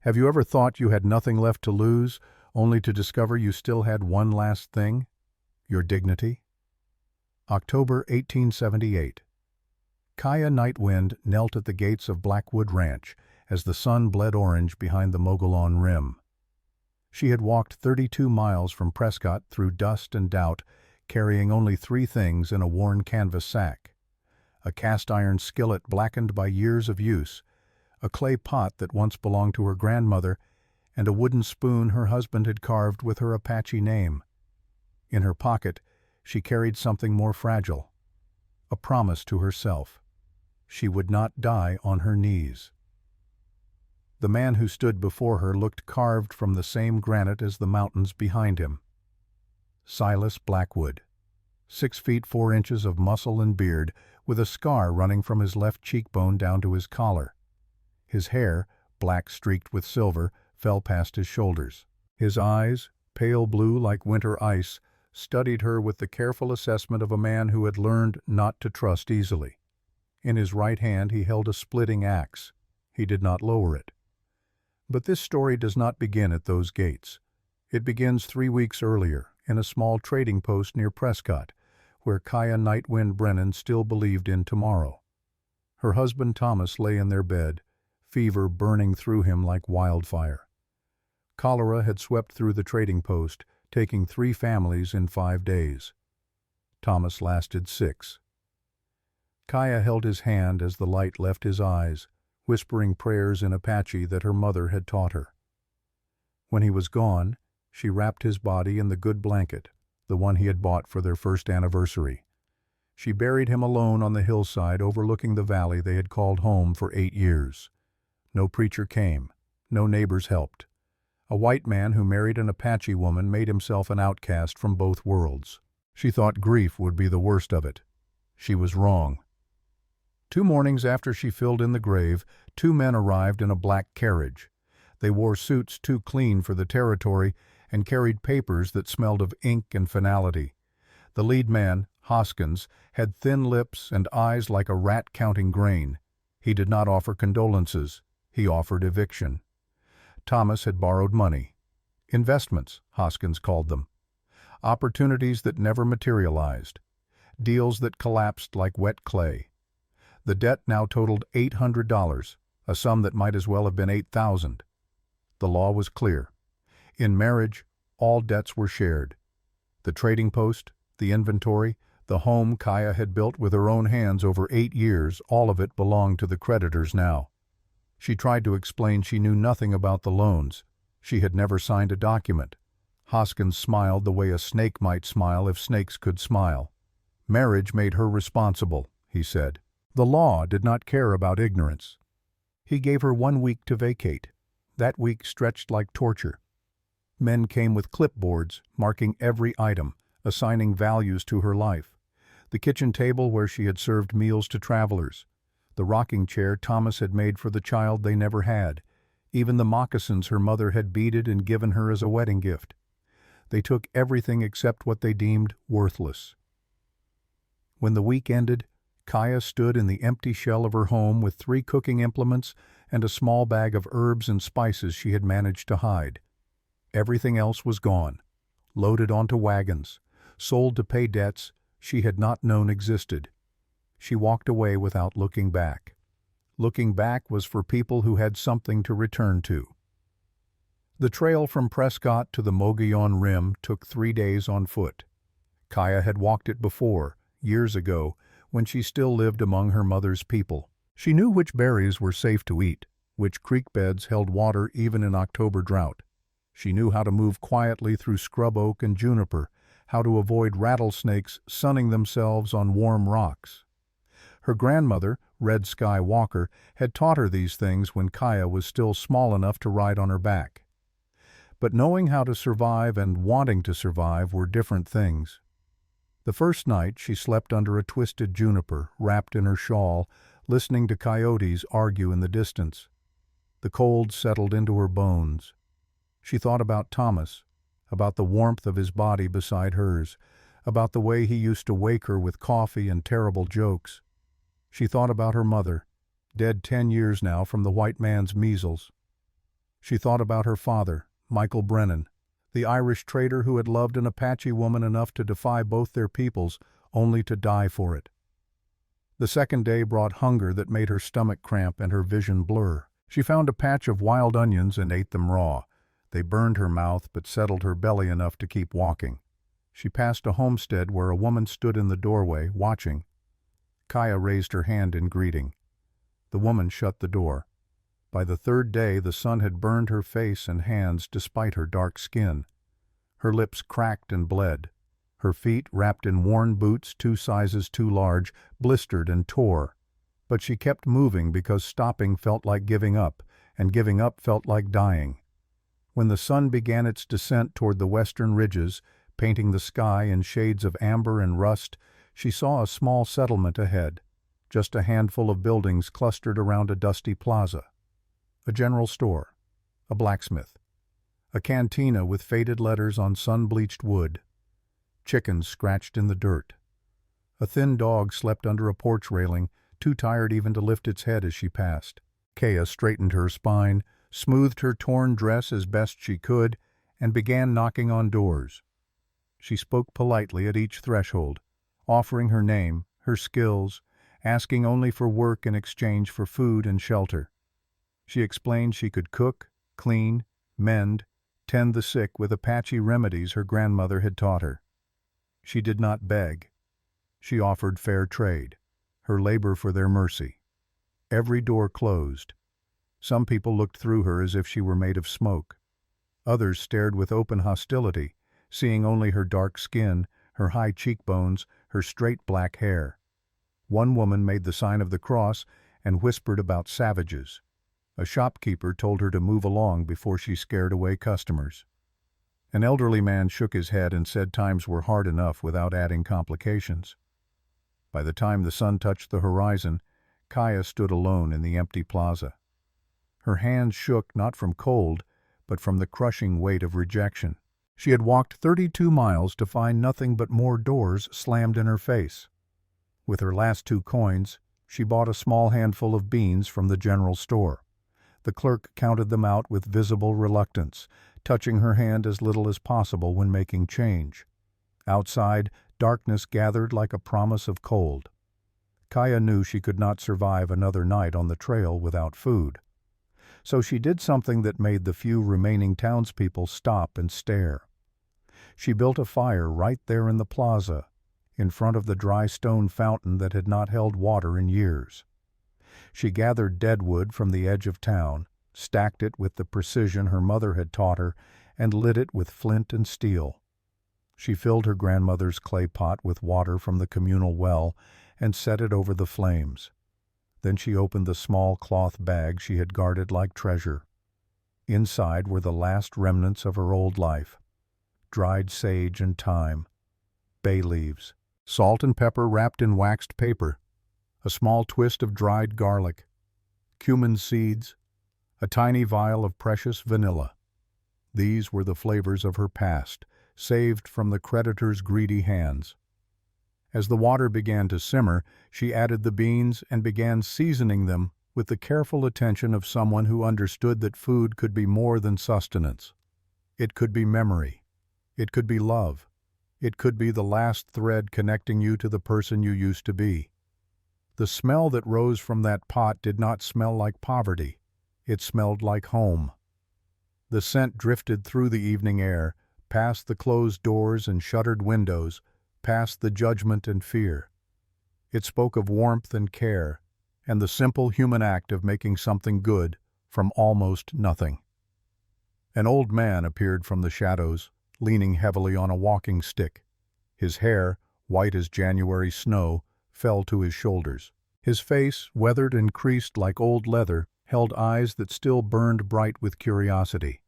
Have you ever thought you had nothing left to lose, only to discover you still had one last thing? Your dignity? October 1878. Kaya Nightwind knelt at the gates of Blackwood Ranch as the sun bled orange behind the Mogollon Rim. She had walked 32 miles from Prescott through dust and doubt, carrying only 3 things in a worn canvas sack: a cast-iron skillet blackened by years of use, a clay pot that once belonged to her grandmother, and a wooden spoon her husband had carved with her Apache name. In her pocket, she carried something more fragile, a promise to herself. She would not die on her knees. The man who stood before her looked carved from the same granite as the mountains behind him. Silas Blackwood, 6 feet 4 inches of muscle and beard, with a scar running from his left cheekbone down to his collar. His hair, black streaked with silver, fell past his shoulders. His eyes, pale blue like winter ice, studied her with the careful assessment of a man who had learned not to trust easily. In his right hand he held a splitting axe. He did not lower it. But this story does not begin at those gates. It begins 3 weeks earlier, in a small trading post near Prescott, where Kaya Nightwind Brennan still believed in tomorrow. Her husband Thomas lay in their bed, fever burning through him like wildfire. Cholera had swept through the trading post, taking 3 families in 5 days. Thomas lasted 6. Kaya held his hand as the light left his eyes, whispering prayers in Apache that her mother had taught her. When he was gone, she wrapped his body in the good blanket, the one he had bought for their first anniversary. She buried him alone on the hillside overlooking the valley they had called home for 8 years. No preacher came. No neighbors helped. A white man who married an Apache woman made himself an outcast from both worlds. She thought grief would be the worst of it. She was wrong. 2 mornings after she filled in the grave, 2 men arrived in a black carriage. They wore suits too clean for the territory and carried papers that smelled of ink and finality. The lead man, Hoskins, had thin lips and eyes like a rat counting grain. He did not offer condolences. He offered eviction. Thomas had borrowed money. Investments, Hoskins called them. Opportunities that never materialized. Deals that collapsed like wet clay. The debt now totaled $800, a sum that might as well have been $8,000. The law was clear. In marriage, all debts were shared. The trading post, the inventory, the home Kaya had built with her own hands over 8 years, all of it belonged to the creditors now. She tried to explain she knew nothing about the loans. She had never signed a document. Hoskins smiled the way a snake might smile if snakes could smile. Marriage made her responsible, he said. The law did not care about ignorance. He gave her 1 week to vacate. That week stretched like torture. Men came with clipboards, marking every item, assigning values to her life. The kitchen table where she had served meals to travelers. The rocking chair Thomas had made for the child they never had. Even the moccasins her mother had beaded and given her as a wedding gift. They took everything except what they deemed worthless. When the week ended, Kaya stood in the empty shell of her home with 3 cooking implements and a small bag of herbs and spices she had managed to hide. Everything else was gone, loaded onto wagons, sold to pay debts she had not known existed. She walked away without looking back. Looking back was for people who had something to return to. The trail from Prescott to the Mogollon Rim took 3 days on foot. Kaya had walked it before, years ago, when she still lived among her mother's people. She knew which berries were safe to eat, which creek beds held water even in October drought. She knew how to move quietly through scrub oak and juniper, how to avoid rattlesnakes sunning themselves on warm rocks. Her grandmother, Red Sky Walker, had taught her these things when Kaya was still small enough to ride on her back. But knowing how to survive and wanting to survive were different things. The first night she slept under a twisted juniper, wrapped in her shawl, listening to coyotes argue in the distance. The cold settled into her bones. She thought about Thomas, about the warmth of his body beside hers, about the way he used to wake her with coffee and terrible jokes. She thought about her mother, dead 10 years now from the white man's measles. She thought about her father, Michael Brennan, the Irish trader who had loved an Apache woman enough to defy both their peoples, only to die for it. The second day brought hunger that made her stomach cramp and her vision blur. She found a patch of wild onions and ate them raw. They burned her mouth but settled her belly enough to keep walking. She passed a homestead where a woman stood in the doorway, watching. Kaya raised her hand in greeting. The woman shut the door. By the third day, the sun had burned her face and hands despite her dark skin. Her lips cracked and bled. Her feet, wrapped in worn boots 2 sizes too large, blistered and tore. But she kept moving because stopping felt like giving up, and giving up felt like dying. When the sun began its descent toward the western ridges, painting the sky in shades of amber and rust, she saw a small settlement ahead, just a handful of buildings clustered around a dusty plaza. A general store, a blacksmith, a cantina with faded letters on sun-bleached wood, chickens scratched in the dirt. A thin dog slept under a porch railing, too tired even to lift its head as she passed. Kaya straightened her spine, smoothed her torn dress as best she could, and began knocking on doors. She spoke politely at each threshold, offering her name, her skills, asking only for work in exchange for food and shelter. She explained she could cook, clean, mend, tend the sick with Apache remedies her grandmother had taught her. She did not beg. She offered fair trade, her labor for their mercy. Every door closed. Some people looked through her as if she were made of smoke. Others stared with open hostility, seeing only her dark skin, her high cheekbones, her straight black hair. One woman made the sign of the cross and whispered about savages. A shopkeeper told her to move along before she scared away customers. An elderly man shook his head and said times were hard enough without adding complications. By the time the sun touched the horizon, Kaya stood alone in the empty plaza. Her hands shook not from cold, but from the crushing weight of rejection. She had walked 32 miles to find nothing but more doors slammed in her face. With her last 2 coins, she bought a small handful of beans from the general store. The clerk counted them out with visible reluctance, touching her hand as little as possible when making change. Outside, darkness gathered like a promise of cold. Kaya knew she could not survive another night on the trail without food. So she did something that made the few remaining townspeople stop and stare. She built a fire right there in the plaza, in front of the dry stone fountain that had not held water in years. She gathered deadwood from the edge of town, stacked it with the precision her mother had taught her, and lit it with flint and steel. She filled her grandmother's clay pot with water from the communal well and set it over the flames. Then she opened the small cloth bag she had guarded like treasure. Inside were the last remnants of her old life: dried sage and thyme, bay leaves, salt and pepper wrapped in waxed paper, a small twist of dried garlic, cumin seeds, a tiny vial of precious vanilla. These were the flavors of her past, saved from the creditor's greedy hands. As the water began to simmer, she added the beans and began seasoning them with the careful attention of someone who understood that food could be more than sustenance. It could be memory. It could be love. It could be the last thread connecting you to the person you used to be. The smell that rose from that pot did not smell like poverty. It smelled like home. The scent drifted through the evening air, past the closed doors and shuttered windows, past the judgment and fear. It spoke of warmth and care, and the simple human act of making something good from almost nothing. An old man appeared from the shadows, leaning heavily on a walking stick. His hair, white as January snow, fell to his shoulders. His face, weathered and creased like old leather, held eyes that still burned bright with curiosity.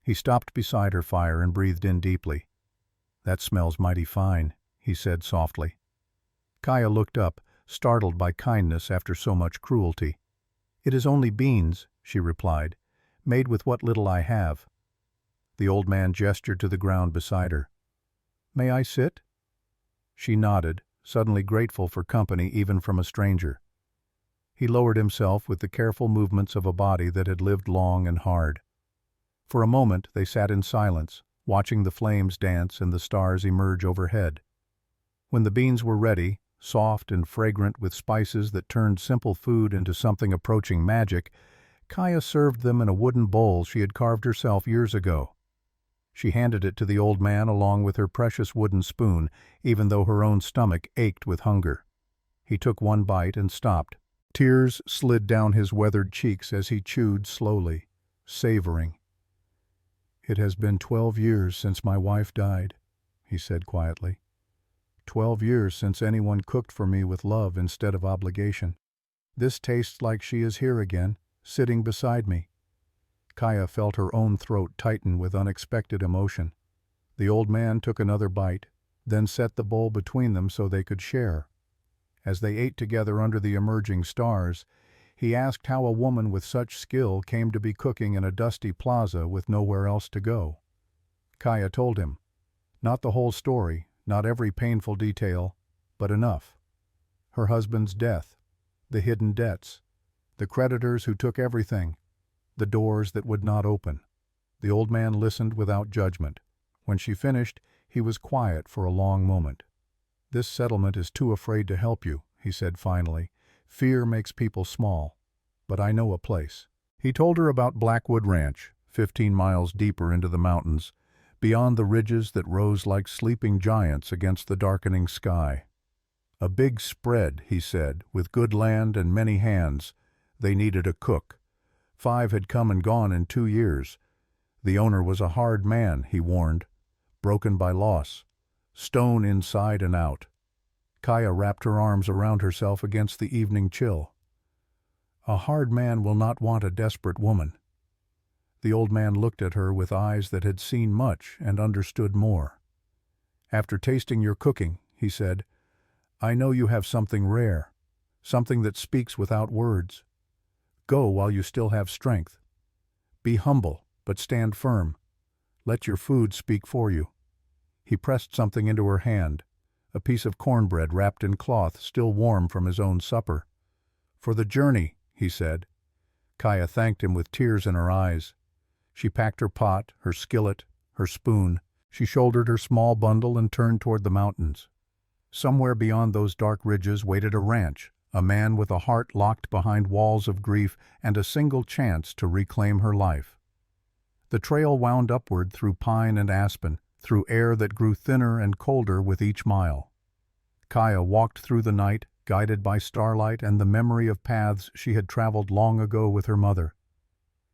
He stopped beside her fire and breathed in deeply. "That smells mighty fine," he said softly. Kaya looked up, startled by kindness after so much cruelty. "It is only beans," she replied, "made with what little I have." The old man gestured to the ground beside her. "May I sit?" She nodded, suddenly grateful for company even from a stranger. He lowered himself with the careful movements of a body that had lived long and hard. For a moment they sat in silence, watching the flames dance and the stars emerge overhead. When the beans were ready, soft and fragrant with spices that turned simple food into something approaching magic, Kaya served them in a wooden bowl she had carved herself years ago. She handed it to the old man along with her precious wooden spoon, even though her own stomach ached with hunger. He took one bite and stopped. Tears slid down his weathered cheeks as he chewed slowly, savoring. "It has been 12 years since my wife died," he said quietly. 12 years since anyone cooked for me with love instead of obligation. This tastes like she is here again, sitting beside me. Kaya felt her own throat tighten with unexpected emotion. The old man took another bite, then set the bowl between them so they could share. As they ate together under the emerging stars, he asked how a woman with such skill came to be cooking in a dusty plaza with nowhere else to go. Kaya told him. Not the whole story, not every painful detail, but enough. Her husband's death, the hidden debts, the creditors who took everything, the doors that would not open. The old man listened without judgment. When she finished, he was quiet for a long moment. "This settlement is too afraid to help you," he said finally. "Fear makes people small. But I know a place." He told her about Blackwood Ranch, 15 miles deeper into the mountains, beyond the ridges that rose like sleeping giants against the darkening sky. A big spread, he said, with good land and many hands. They needed a cook. 5 had come and gone in 2 years. The owner was a hard man, he warned, broken by loss, stone inside and out. Kaya wrapped her arms around herself against the evening chill. "A hard man will not want a desperate woman." The old man looked at her with eyes that had seen much and understood more. "After tasting your cooking," he said, "I know you have something rare, something that speaks without words. Go while you still have strength. Be humble, but stand firm. Let your food speak for you." He pressed something into her hand, a piece of cornbread wrapped in cloth still warm from his own supper. "For the journey," he said. Kaya thanked him with tears in her eyes. She packed her pot, her skillet, her spoon. She shouldered her small bundle and turned toward the mountains. Somewhere beyond those dark ridges waited a ranch, a man with a heart locked behind walls of grief and a single chance to reclaim her life. The trail wound upward through pine and aspen, through air that grew thinner and colder with each mile. Kaya walked through the night, guided by starlight and the memory of paths she had traveled long ago with her mother.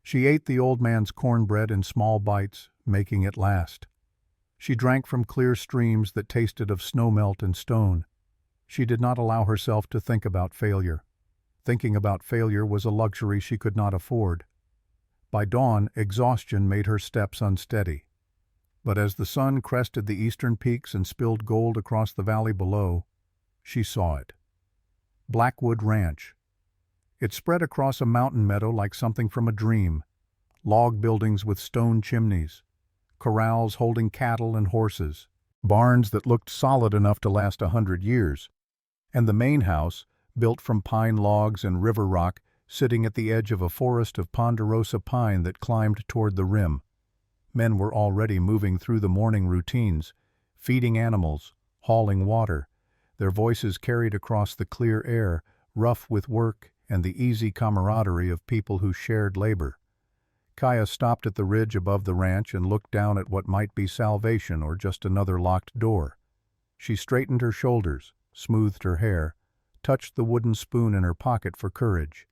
She ate the old man's cornbread in small bites, making it last. She drank from clear streams that tasted of snowmelt and stone. She did not allow herself to think about failure. Thinking about failure was a luxury she could not afford. By dawn, exhaustion made her steps unsteady. But as the sun crested the eastern peaks and spilled gold across the valley below, she saw it. Blackwood Ranch. It spread across a mountain meadow like something from a dream. Log buildings with stone chimneys, corrals holding cattle and horses, barns that looked solid enough to last 100 years, and the main house, built from pine logs and river rock, sitting at the edge of a forest of ponderosa pine that climbed toward the rim. Men were already moving through the morning routines, feeding animals, hauling water, their voices carried across the clear air, rough with work and the easy camaraderie of people who shared labor. Kaya stopped at the ridge above the ranch and looked down at what might be salvation or just another locked door. She straightened her shoulders, smoothed her hair, touched the wooden spoon in her pocket for courage.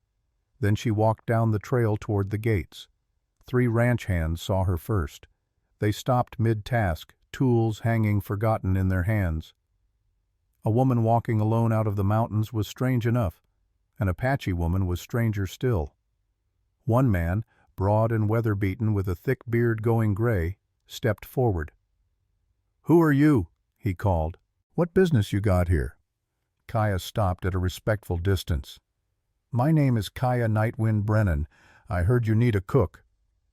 Then she walked down the trail toward the gates. 3 ranch hands saw her first. They stopped mid-task, tools hanging forgotten in their hands. A woman walking alone out of the mountains was strange enough. An Apache woman was stranger still. One man, broad and weather-beaten with a thick beard going gray, stepped forward. "Who are you?" he called. "What business you got here?" Kaya stopped at a respectful distance. "My name is Kaya Nightwind Brennan. I heard you need a cook."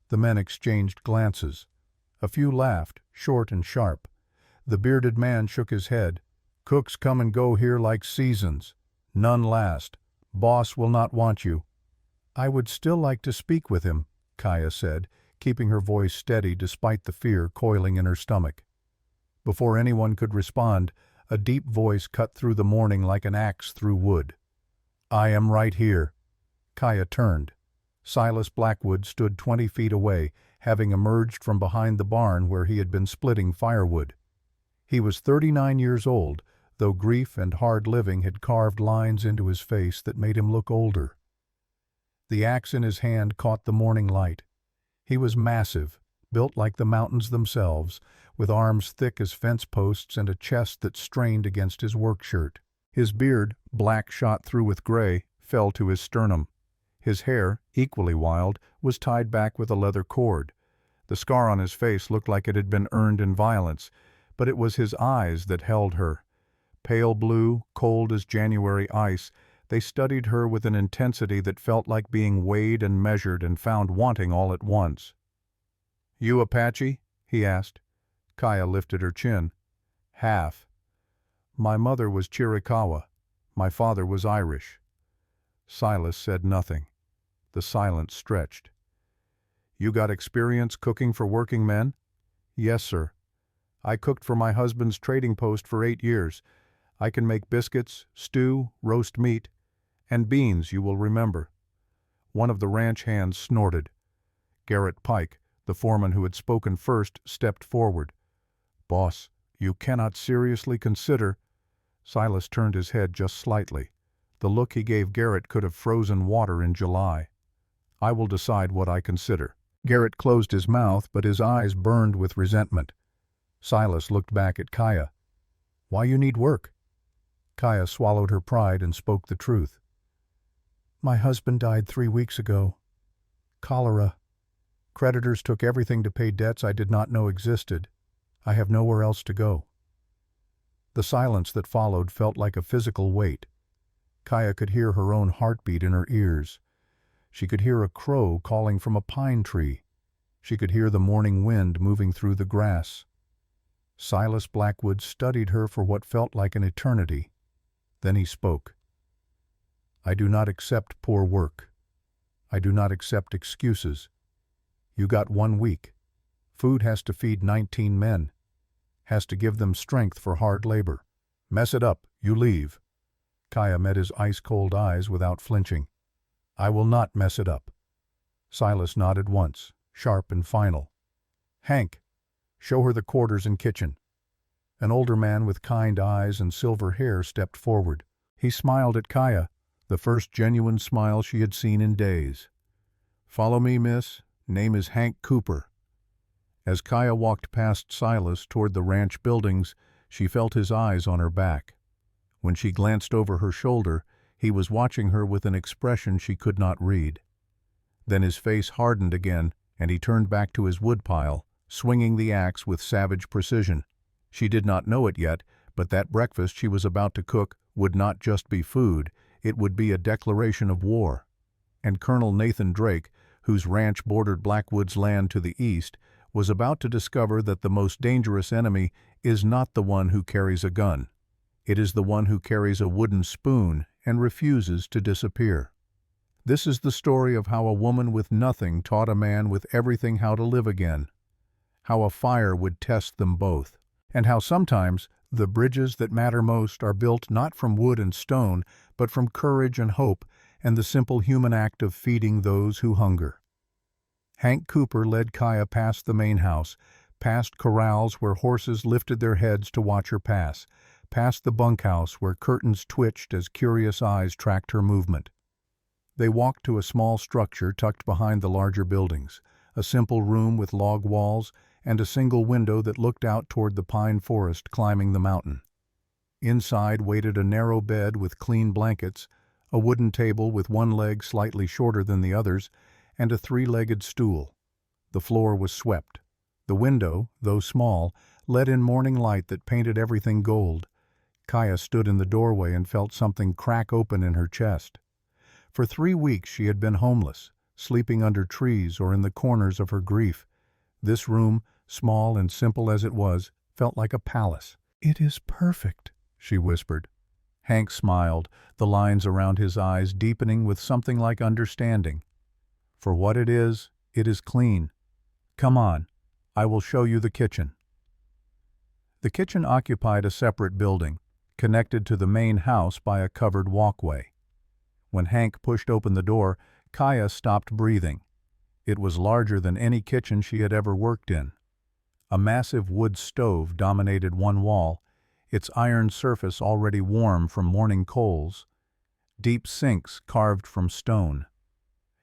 The men exchanged glances. A few laughed, short and sharp. The bearded man shook his head. "Cooks come and go here like seasons. None last. Boss will not want you." "I would still like to speak with him," Kaya said. keeping her voice steady despite the fear coiling in her stomach. Before anyone could respond, a deep voice cut through the morning like an axe through wood. "I am right here." Kaya turned. Silas Blackwood stood 20 feet away, having emerged from behind the barn where he had been splitting firewood. He was 39 years old, though grief and hard living had carved lines into his face that made him look older. The axe in his hand caught the morning light. He was massive, built like the mountains themselves, with arms thick as fence posts and a chest that strained against his work shirt. His beard, black shot through with gray, fell to his sternum. His hair, equally wild, was tied back with a leather cord. The scar on his face looked like it had been earned in violence, but it was his eyes that held her. Pale blue, cold as January ice, they studied her with an intensity that felt like being weighed and measured and found wanting all at once. "You Apache?" he asked. Kaya lifted her chin. "Half. My mother was Chiricahua. My father was Irish." Silas said nothing. The silence stretched. "You got experience cooking for working men?" "Yes, sir. I cooked for my husband's trading post for 8 years. I can make biscuits, stew, roast meat, and beans, you will remember." One of the ranch hands snorted. Garrett Pike, the foreman who had spoken first, stepped forward. "Boss, you cannot seriously consider—" Silas turned his head just slightly. The look he gave Garrett could have frozen water in July. "I will decide what I consider." Garrett closed his mouth, but his eyes burned with resentment. Silas looked back at Kaya. "Why you need work?" Kaya swallowed her pride and spoke the truth. "My husband died 3 weeks ago. Cholera. Creditors took everything to pay debts I did not know existed. I have nowhere else to go." The silence that followed felt like a physical weight. Kaya could hear her own heartbeat in her ears. She could hear a crow calling from a pine tree. She could hear the morning wind moving through the grass. Silas Blackwood studied her for what felt like an eternity. Then he spoke. "I do not accept poor work. I do not accept excuses. You got 1 week. Food has to feed 19 men. Has to give them strength for hard labor. Mess it up, you leave." Kaya met his ice-cold eyes without flinching. "I will not mess it up." Silas nodded once, sharp and final. "Hank, show her the quarters and kitchen." An older man with kind eyes and silver hair stepped forward. He smiled at Kaya, the first genuine smile she had seen in days. "Follow me, miss. Name is Hank Cooper." As Kaya walked past Silas toward the ranch buildings, she felt his eyes on her back. When she glanced over her shoulder, he was watching her with an expression she could not read. Then his face hardened again, and he turned back to his woodpile, swinging the axe with savage precision. She did not know it yet, but that breakfast she was about to cook would not just be food, it would be a declaration of war. And Colonel Nathan Drake, whose ranch bordered Blackwood's land to the east, was about to discover that the most dangerous enemy is not the one who carries a gun. It is the one who carries a wooden spoon and refuses to disappear. This is the story of how a woman with nothing taught a man with everything how to live again, how a fire would test them both, and how sometimes the bridges that matter most are built not from wood and stone, but from courage and hope and the simple human act of feeding those who hunger. Hank Cooper led Kaya past the main house, past corrals where horses lifted their heads to watch her pass, past the bunkhouse where curtains twitched as curious eyes tracked her movement. They walked to a small structure tucked behind the larger buildings, a simple room with log walls and a single window that looked out toward the pine forest climbing the mountain. Inside waited a narrow bed with clean blankets, a wooden table with one leg slightly shorter than the others, and a 3-legged stool. The floor was swept. The window, though small, let in morning light that painted everything gold. Kaya stood in the doorway and felt something crack open in her chest. For 3 weeks she had been homeless, sleeping under trees or in the corners of her grief. This room, small and simple as it was, felt like a palace. "It is perfect," she whispered. Hank smiled, the lines around his eyes deepening with something like understanding. "For what it is clean. Come on, I will show you the kitchen. The kitchen occupied a separate building, connected to the main house by a covered walkway. When Hank pushed open the door, Kaya stopped breathing. It was larger than any kitchen she had ever worked in. A massive wood stove dominated one wall, its iron surface already warm from morning coals. Deep sinks carved from stone.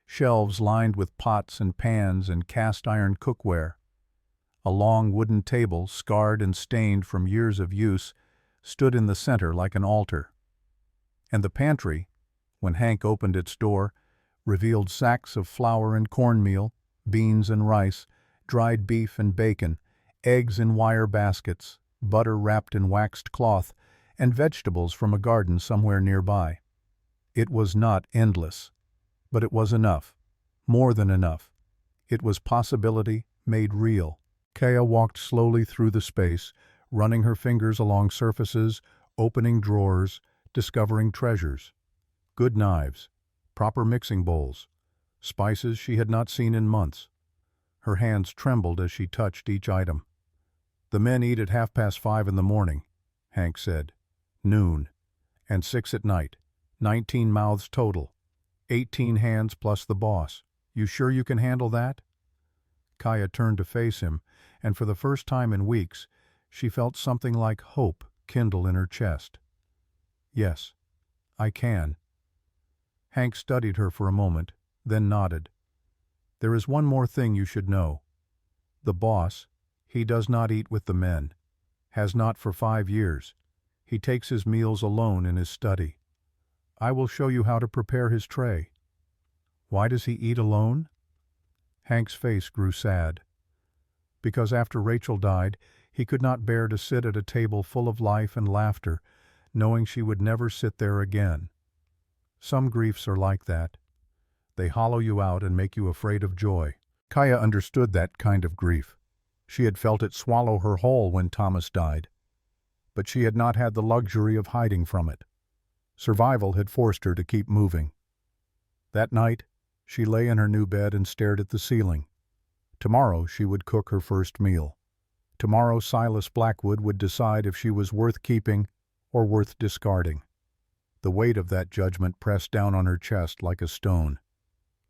Shelves lined with pots and pans and cast-iron cookware. A long wooden table, scarred and stained from years of use, stood in the center like an altar. And the pantry, when Hank opened its door, revealed sacks of flour and cornmeal, beans and rice, dried beef and bacon, eggs in wire baskets, butter wrapped in waxed cloth, and vegetables from a garden somewhere nearby. It was not endless, but it was enough, more than enough. It was possibility made real. Kaya walked slowly through the space, running her fingers along surfaces, opening drawers, discovering treasures. Good knives, proper mixing bowls, spices she had not seen in months. Her hands trembled as she touched each item. "The men eat at 5:30 in the morning," Hank said. "Noon. And 6 at night. 19 mouths total. 18 hands plus the boss. You sure you can handle that?" Kaya turned to face him, and for the first time in weeks, she felt something like hope kindle in her chest. "Yes, I can." Hank studied her for a moment, then nodded. "There is one more thing you should know. The boss, he does not eat with the men. Has not for 5 years. He takes his meals alone in his study. I will show you how to prepare his tray." "Why does he eat alone?" Hank's face grew sad. "Because after Rachel died, he could not bear to sit at a table full of life and laughter, knowing she would never sit there again. Some griefs are like that. They hollow you out and make you afraid of joy." Kaya understood that kind of grief. She had felt it swallow her whole when Thomas died. But she had not had the luxury of hiding from it. Survival had forced her to keep moving. That night, she lay in her new bed and stared at the ceiling. Tomorrow she would cook her first meal. Tomorrow Silas Blackwood would decide if she was worth keeping or worth discarding. The weight of that judgment pressed down on her chest like a stone.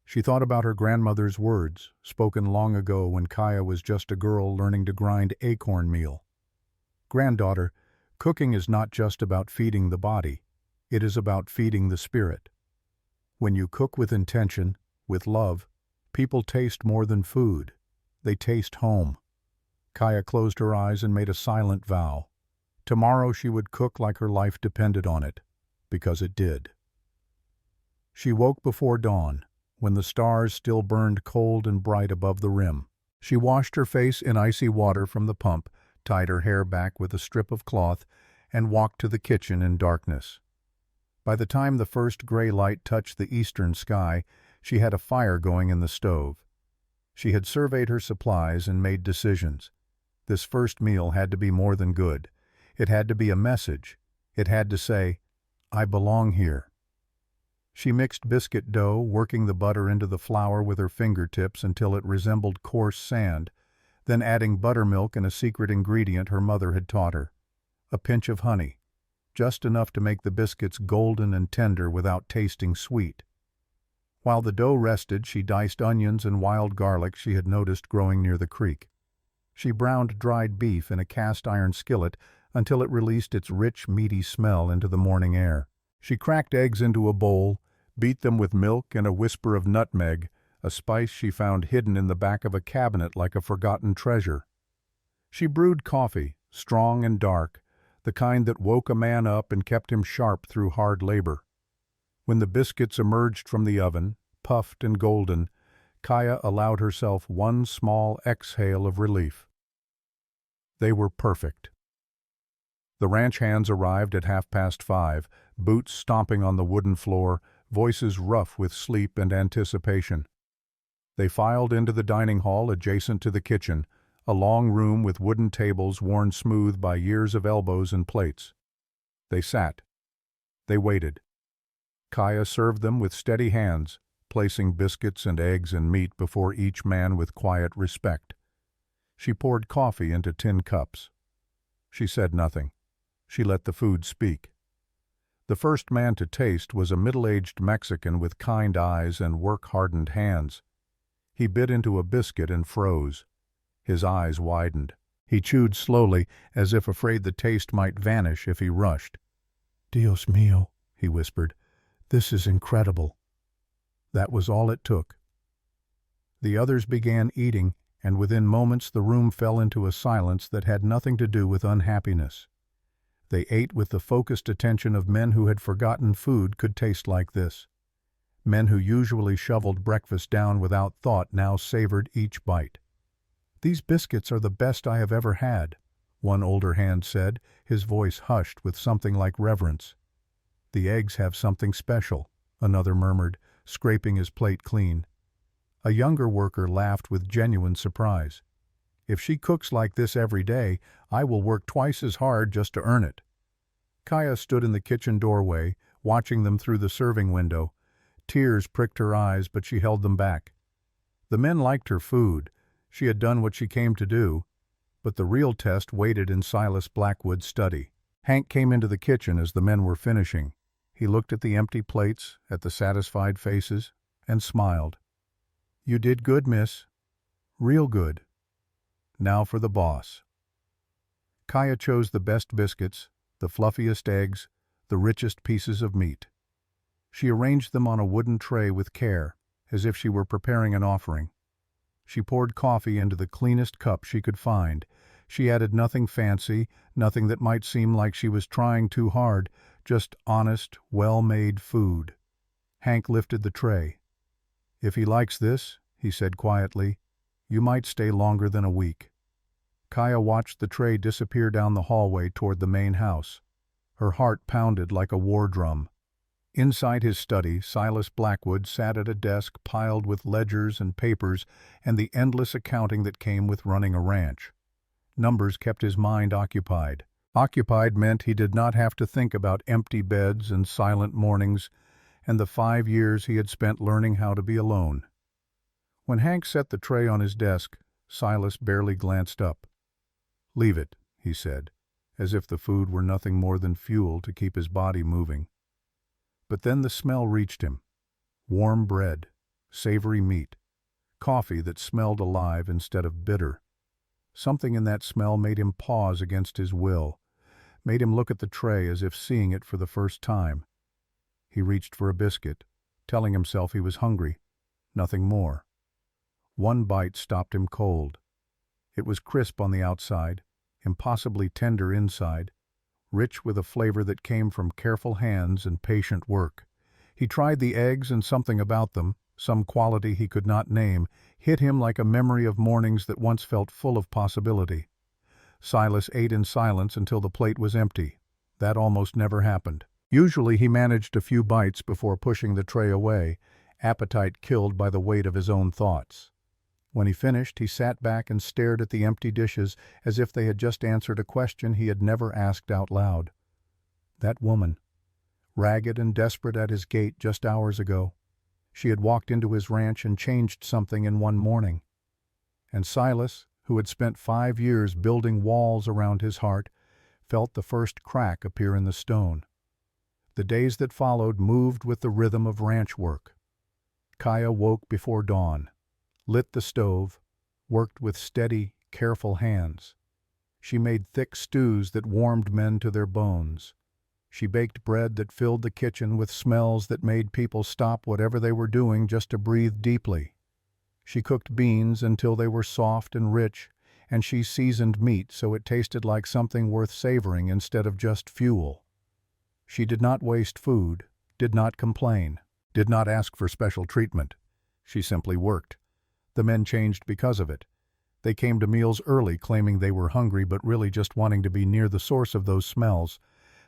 She thought about her grandmother's words, spoken long ago when Kaya was just a girl learning to grind acorn meal. "Granddaughter, cooking is not just about feeding the body. It is about feeding the spirit. When you cook with intention, with love, people taste more than food. They taste home." Kaya closed her eyes and made a silent vow. Tomorrow she would cook like her life depended on it, because it did. She woke before dawn, when the stars still burned cold and bright above the rim. She washed her face in icy water from the pump, tied her hair back with a strip of cloth, and walked to the kitchen in darkness. By the time the first gray light touched the eastern sky, she had a fire going in the stove. She had surveyed her supplies and made decisions. This first meal had to be more than good. It had to be a message. It had to say, "I belong here." She mixed biscuit dough, working the butter into the flour with her fingertips until it resembled coarse sand, then adding buttermilk and a secret ingredient her mother had taught her. A pinch of honey, just enough to make the biscuits golden and tender without tasting sweet. While the dough rested, she diced onions and wild garlic she had noticed growing near the creek. She browned dried beef in a cast-iron skillet until it released its rich, meaty smell into the morning air. She cracked eggs into a bowl, beat them with milk and a whisper of nutmeg, a spice she found hidden in the back of a cabinet like a forgotten treasure. She brewed coffee, strong and dark, the kind that woke a man up and kept him sharp through hard labor. When the biscuits emerged from the oven, puffed and golden, Kaya allowed herself one small exhale of relief. They were perfect. The ranch hands arrived at 5:30, boots stomping on the wooden floor, voices rough with sleep and anticipation. They filed into the dining hall adjacent to the kitchen, a long room with wooden tables worn smooth by years of elbows and plates. They sat. They waited. Kaya served them with steady hands, placing biscuits and eggs and meat before each man with quiet respect. She poured coffee into tin cups. She said nothing. She let the food speak. The first man to taste was a middle-aged Mexican with kind eyes and work-hardened hands. He bit into a biscuit and froze. His eyes widened. He chewed slowly, as if afraid the taste might vanish if he rushed. "Dios mío," he whispered. "This is incredible." That was all it took. The others began eating, and within moments the room fell into a silence that had nothing to do with unhappiness. They ate with the focused attention of men who had forgotten food could taste like this. Men who usually shoveled breakfast down without thought now savored each bite. "These biscuits are the best I have ever had," one older hand said, his voice hushed with something like reverence. "The eggs have something special," another murmured, scraping his plate clean. A younger worker laughed with genuine surprise. "If she cooks like this every day, I will work twice as hard just to earn it." Kaya stood in the kitchen doorway, watching them through the serving window. Tears pricked her eyes, but she held them back. The men liked her food. She had done what she came to do. But the real test waited in Silas Blackwood's study. Hank came into the kitchen as the men were finishing. He looked at the empty plates, at the satisfied faces, and smiled. "You did good, miss. Real good. Now for the boss." Kaya chose the best biscuits, the fluffiest eggs, the richest pieces of meat. She arranged them on a wooden tray with care, as if she were preparing an offering. She poured coffee into the cleanest cup she could find. She added nothing fancy, nothing that might seem like she was trying too hard, just honest, well-made food. Hank lifted the tray. "If he likes this," he said quietly, "you might stay longer than a week." Kaya watched the tray disappear down the hallway toward the main house. Her heart pounded like a war drum. Inside his study, Silas Blackwood sat at a desk piled with ledgers and papers and the endless accounting that came with running a ranch. Numbers kept his mind occupied. Occupied meant he did not have to think about empty beds and silent mornings and the 5 years he had spent learning how to be alone. When Hank set the tray on his desk, Silas barely glanced up. "Leave it," he said, as if the food were nothing more than fuel to keep his body moving. But then the smell reached him. Warm bread, savory meat, coffee that smelled alive instead of bitter. Something in that smell made him pause against his will, made him look at the tray as if seeing it for the first time. He reached for a biscuit, telling himself he was hungry, nothing more. One bite stopped him cold. It was crisp on the outside, impossibly tender inside, rich with a flavor that came from careful hands and patient work. He tried the eggs, and something about them, some quality he could not name, hit him like a memory of mornings that once felt full of possibility. Silas ate in silence until the plate was empty. That almost never happened. Usually he managed a few bites before pushing the tray away, appetite killed by the weight of his own thoughts. When he finished, he sat back and stared at the empty dishes as if they had just answered a question he had never asked out loud. That woman, ragged and desperate at his gate just hours ago. She had walked into his ranch and changed something in one morning. And Silas, who had spent 5 years building walls around his heart, felt the first crack appear in the stone. The days that followed moved with the rhythm of ranch work. Kaya woke before dawn, lit the stove, worked with steady, careful hands. She made thick stews that warmed men to their bones. She baked bread that filled the kitchen with smells that made people stop whatever they were doing just to breathe deeply. She cooked beans until they were soft and rich, and she seasoned meat so it tasted like something worth savoring instead of just fuel. She did not waste food, did not complain, did not ask for special treatment. She simply worked. The men changed because of it. They came to meals early claiming they were hungry but really just wanting to be near the source of those smells.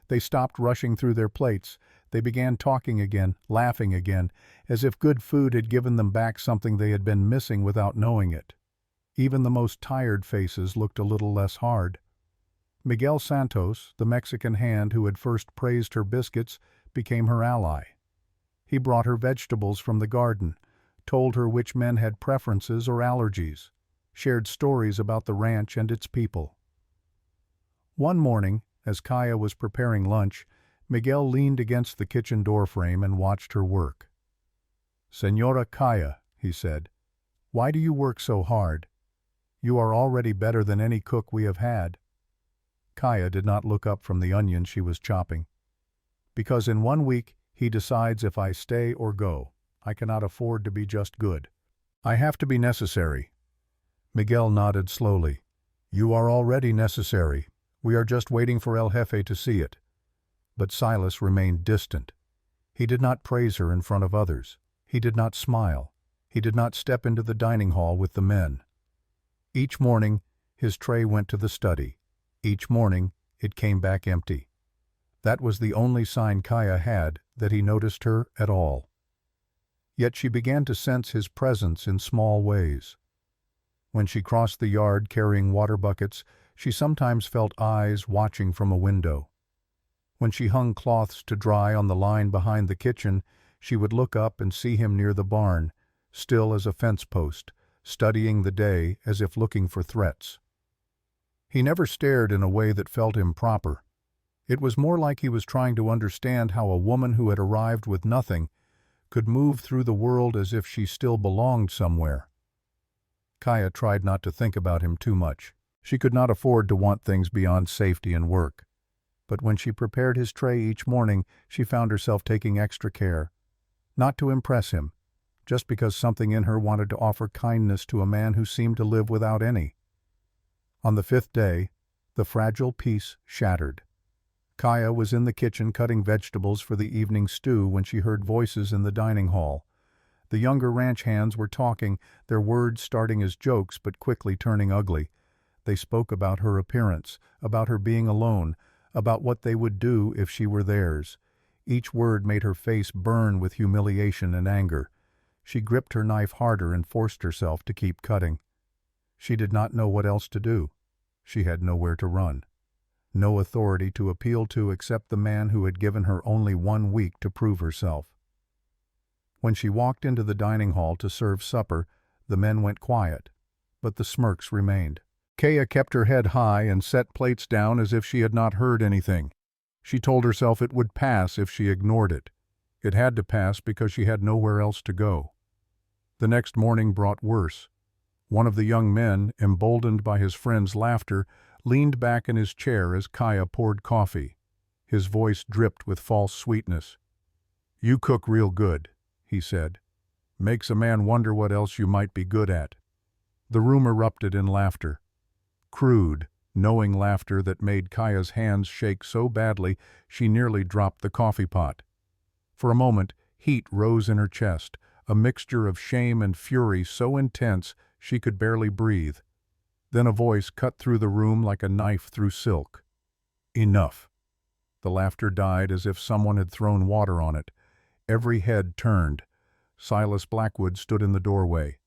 They stopped rushing through their plates. They began talking again, laughing again, as if good food had given them back something they had been missing without knowing it. Even the most tired faces looked a little less hard. Miguel Santos, the Mexican hand who had first praised her biscuits, became her ally. He brought her vegetables from the garden, told her which men had preferences or allergies, shared stories about the ranch and its people. One morning, as Kaya was preparing lunch, Miguel leaned against the kitchen doorframe and watched her work. "Señora Kaya," he said, "why do you work so hard? You are already better than any cook we have had." Kaya did not look up from the onion she was chopping. "Because in 1 week he decides if I stay or go. I cannot afford to be just good. I have to be necessary." Miguel nodded slowly. "You are already necessary. We are just waiting for El Jefe to see it." But Silas remained distant. He did not praise her in front of others. He did not smile. He did not step into the dining hall with the men. Each morning, his tray went to the study. Each morning, it came back empty. That was the only sign Kaya had that he noticed her at all. Yet she began to sense his presence in small ways. When she crossed the yard carrying water buckets, she sometimes felt eyes watching from a window. When she hung cloths to dry on the line behind the kitchen, she would look up and see him near the barn, still as a fence post, studying the day as if looking for threats. He never stared in a way that felt improper. It was more like he was trying to understand how a woman who had arrived with nothing could move through the world as if she still belonged somewhere. Kaya tried not to think about him too much. She could not afford to want things beyond safety and work. But when she prepared his tray each morning, she found herself taking extra care. Not to impress him, just because something in her wanted to offer kindness to a man who seemed to live without any. On the 5th day, the fragile peace shattered. Kaya was in the kitchen cutting vegetables for the evening stew when she heard voices in the dining hall. The younger ranch hands were talking, their words starting as jokes but quickly turning ugly. They spoke about her appearance, about her being alone, about what they would do if she were theirs. Each word made her face burn with humiliation and anger. She gripped her knife harder and forced herself to keep cutting. She did not know what else to do. She had nowhere to run. No authority to appeal to except the man who had given her only 1 week to prove herself. When she walked into the dining hall to serve supper, the men went quiet, but the smirks remained. Kaya kept her head high and set plates down as if she had not heard anything. She told herself it would pass if she ignored it. It had to pass because she had nowhere else to go. The next morning brought worse. One of the young men, emboldened by his friend's laughter, leaned back in his chair as Kaya poured coffee. His voice dripped with false sweetness. "You cook real good," he said. "Makes a man wonder what else you might be good at." The room erupted in laughter. Crude, knowing laughter that made Kaya's hands shake so badly she nearly dropped the coffee pot. For a moment, heat rose in her chest, a mixture of shame and fury so intense she could barely breathe. Then a voice cut through the room like a knife through silk. "Enough." The laughter died as if someone had thrown water on it. Every head turned. Silas Blackwood stood in the doorway.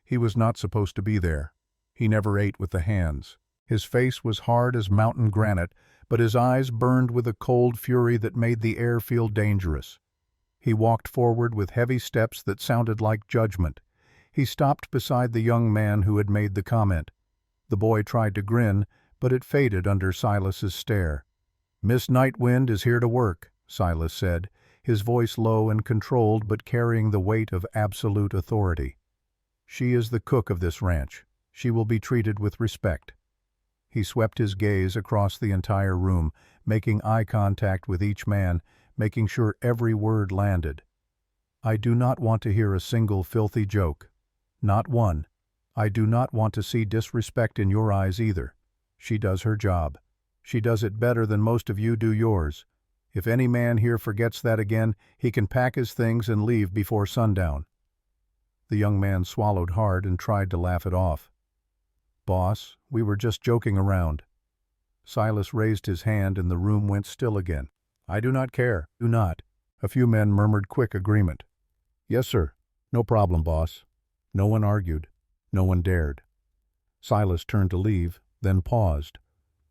He was not supposed to be there. He never ate with the hands. His face was hard as mountain granite, but his eyes burned with a cold fury that made the air feel dangerous. He walked forward with heavy steps that sounded like judgment. He stopped beside the young man who had made the comment. The boy tried to grin, but it faded under Silas's stare. "Miss Nightwind is here to work," Silas said, his voice low and controlled but carrying the weight of absolute authority. "She is the cook of this ranch. She will be treated with respect." He swept his gaze across the entire room, making eye contact with each man, making sure every word landed. "I do not want to hear a single filthy joke. Not one. I do not want to see disrespect in your eyes either. She does her job. She does it better than most of you do yours. If any man here forgets that again, he can pack his things and leave before sundown." The young man swallowed hard and tried to laugh it off. "Boss, we were just joking around." Silas raised his hand and the room went still again. "I do not care. Do not." A few men murmured quick agreement. "Yes, sir. No problem, boss." No one argued. No one dared. Silas turned to leave, then paused.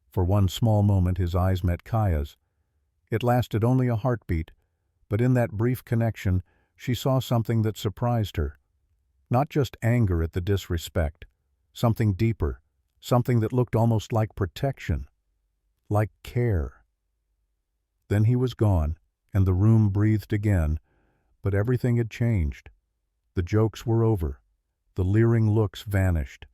For one small moment his eyes met Kaya's. It lasted only a heartbeat, but in that brief connection, she saw something that surprised her. Not just anger at the disrespect, something deeper, something that looked almost like protection, like care. Then he was gone, and the room breathed again, but everything had changed. The jokes were over. The leering looks vanished.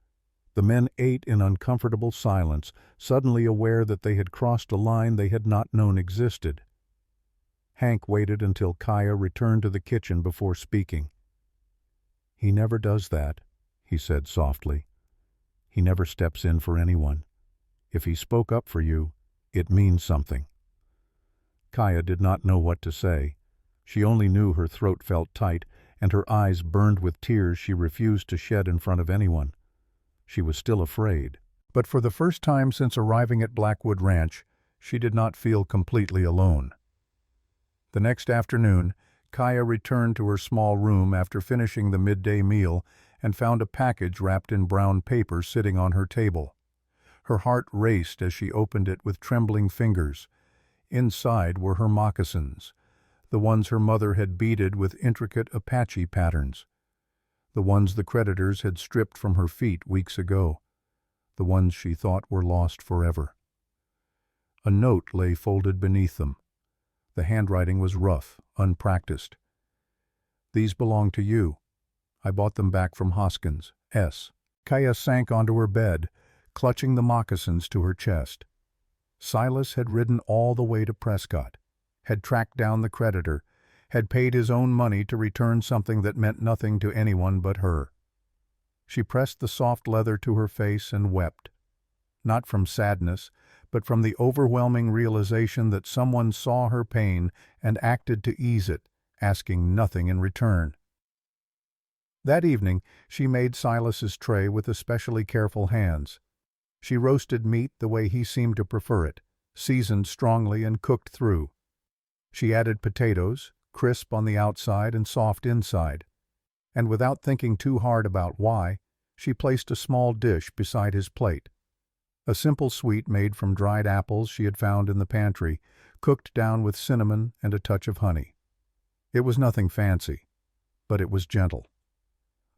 The men ate in uncomfortable silence, suddenly aware that they had crossed a line they had not known existed. Hank waited until Kaya returned to the kitchen before speaking. "He never does that," he said softly. "He never steps in for anyone. If he spoke up for you, it means something." Kaya did not know what to say. She only knew her throat felt tight, and her eyes burned with tears she refused to shed in front of anyone. She was still afraid. But for the first time since arriving at Blackwood Ranch, she did not feel completely alone. The next afternoon, Kaya returned to her small room after finishing the midday meal and found a package wrapped in brown paper sitting on her table. Her heart raced as she opened it with trembling fingers. Inside were her moccasins, the ones her mother had beaded with intricate Apache patterns, the ones the creditors had stripped from her feet weeks ago, the ones she thought were lost forever. A note lay folded beneath them. The handwriting was rough, unpracticed. "These belong to you. I bought them back from Hoskins, S." Kaya sank onto her bed, clutching the moccasins to her chest. Silas had ridden all the way to Prescott, had tracked down the creditor, had paid his own money to return something that meant nothing to anyone but her. She pressed the soft leather to her face and wept, not from sadness, but from the overwhelming realization that someone saw her pain and acted to ease it, asking nothing in return. That evening, she made Silas's tray with especially careful hands. She roasted meat the way he seemed to prefer it, seasoned strongly and cooked through. She added potatoes, crisp on the outside and soft inside. And without thinking too hard about why, she placed a small dish beside his plate. A simple sweet made from dried apples she had found in the pantry, cooked down with cinnamon and a touch of honey. It was nothing fancy, but it was gentle.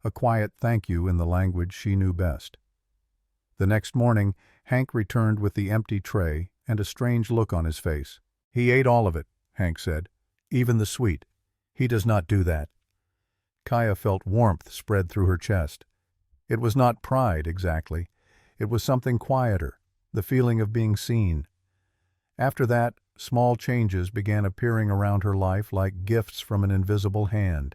A quiet thank you in the language she knew best. The next morning, Hank returned with the empty tray and a strange look on his face. "He ate all of it," Hank said. "Even the sweet. He does not do that." Kaya felt warmth spread through her chest. It was not pride, exactly. It was something quieter, the feeling of being seen. After that, small changes began appearing around her life like gifts from an invisible hand.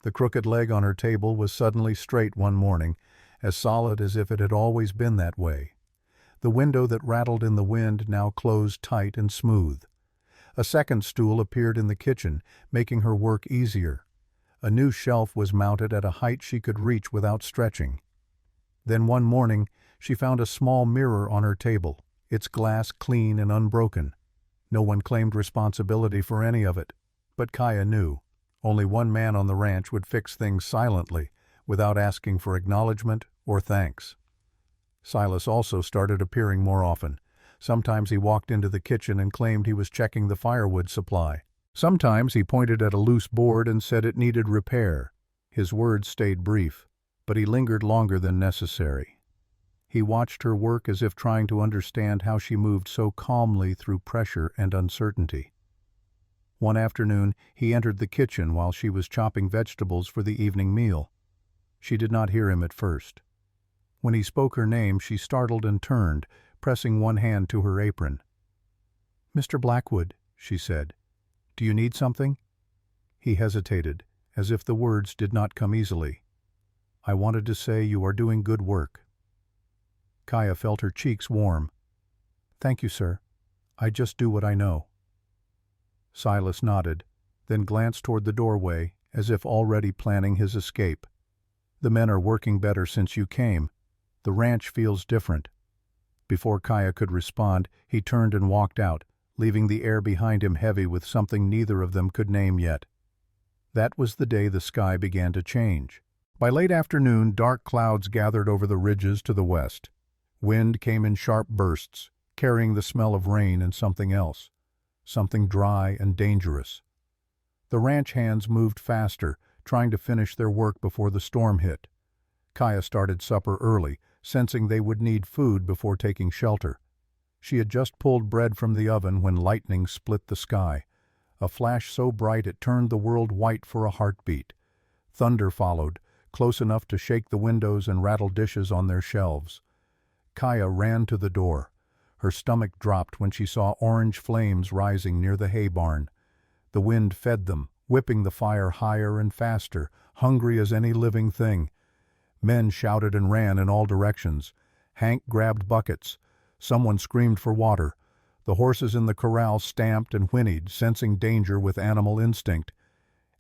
The crooked leg on her table was suddenly straight one morning, as solid as if it had always been that way. The window that rattled in the wind now closed tight and smooth. A second stool appeared in the kitchen, making her work easier. A new shelf was mounted at a height she could reach without stretching. Then one morning, she found a small mirror on her table, its glass clean and unbroken. No one claimed responsibility for any of it, but Kaya knew. Only one man on the ranch would fix things silently, without asking for acknowledgement or thanks. Silas also started appearing more often. Sometimes he walked into the kitchen and claimed he was checking the firewood supply. Sometimes he pointed at a loose board and said it needed repair. His words stayed brief, but he lingered longer than necessary. He watched her work as if trying to understand how she moved so calmly through pressure and uncertainty. One afternoon, he entered the kitchen while she was chopping vegetables for the evening meal. She did not hear him at first. When he spoke her name, she startled and turned, pressing one hand to her apron. "Mr. Blackwood," she said, "do you need something?" He hesitated, as if the words did not come easily. "I wanted to say you are doing good work." Kaya felt her cheeks warm. "Thank you, sir. I just do what I know." Silas nodded, then glanced toward the doorway, as if already planning his escape. "The men are working better since you came. The ranch feels different." Before Kaya could respond, he turned and walked out, leaving the air behind him heavy with something neither of them could name yet. That was the day the sky began to change. By late afternoon, dark clouds gathered over the ridges to the west. Wind came in sharp bursts, carrying the smell of rain and something else, something dry and dangerous. The ranch hands moved faster, trying to finish their work before the storm hit. Kaya started supper early, sensing they would need food before taking shelter. She had just pulled bread from the oven when lightning split the sky, a flash so bright it turned the world white for a heartbeat. Thunder followed, close enough to shake the windows and rattle dishes on their shelves. Kaya ran to the door. Her stomach dropped when she saw orange flames rising near the hay barn. The wind fed them, whipping the fire higher and faster, hungry as any living thing. Men shouted and ran in all directions. Hank grabbed buckets. Someone screamed for water. The horses in the corral stamped and whinnied, sensing danger with animal instinct.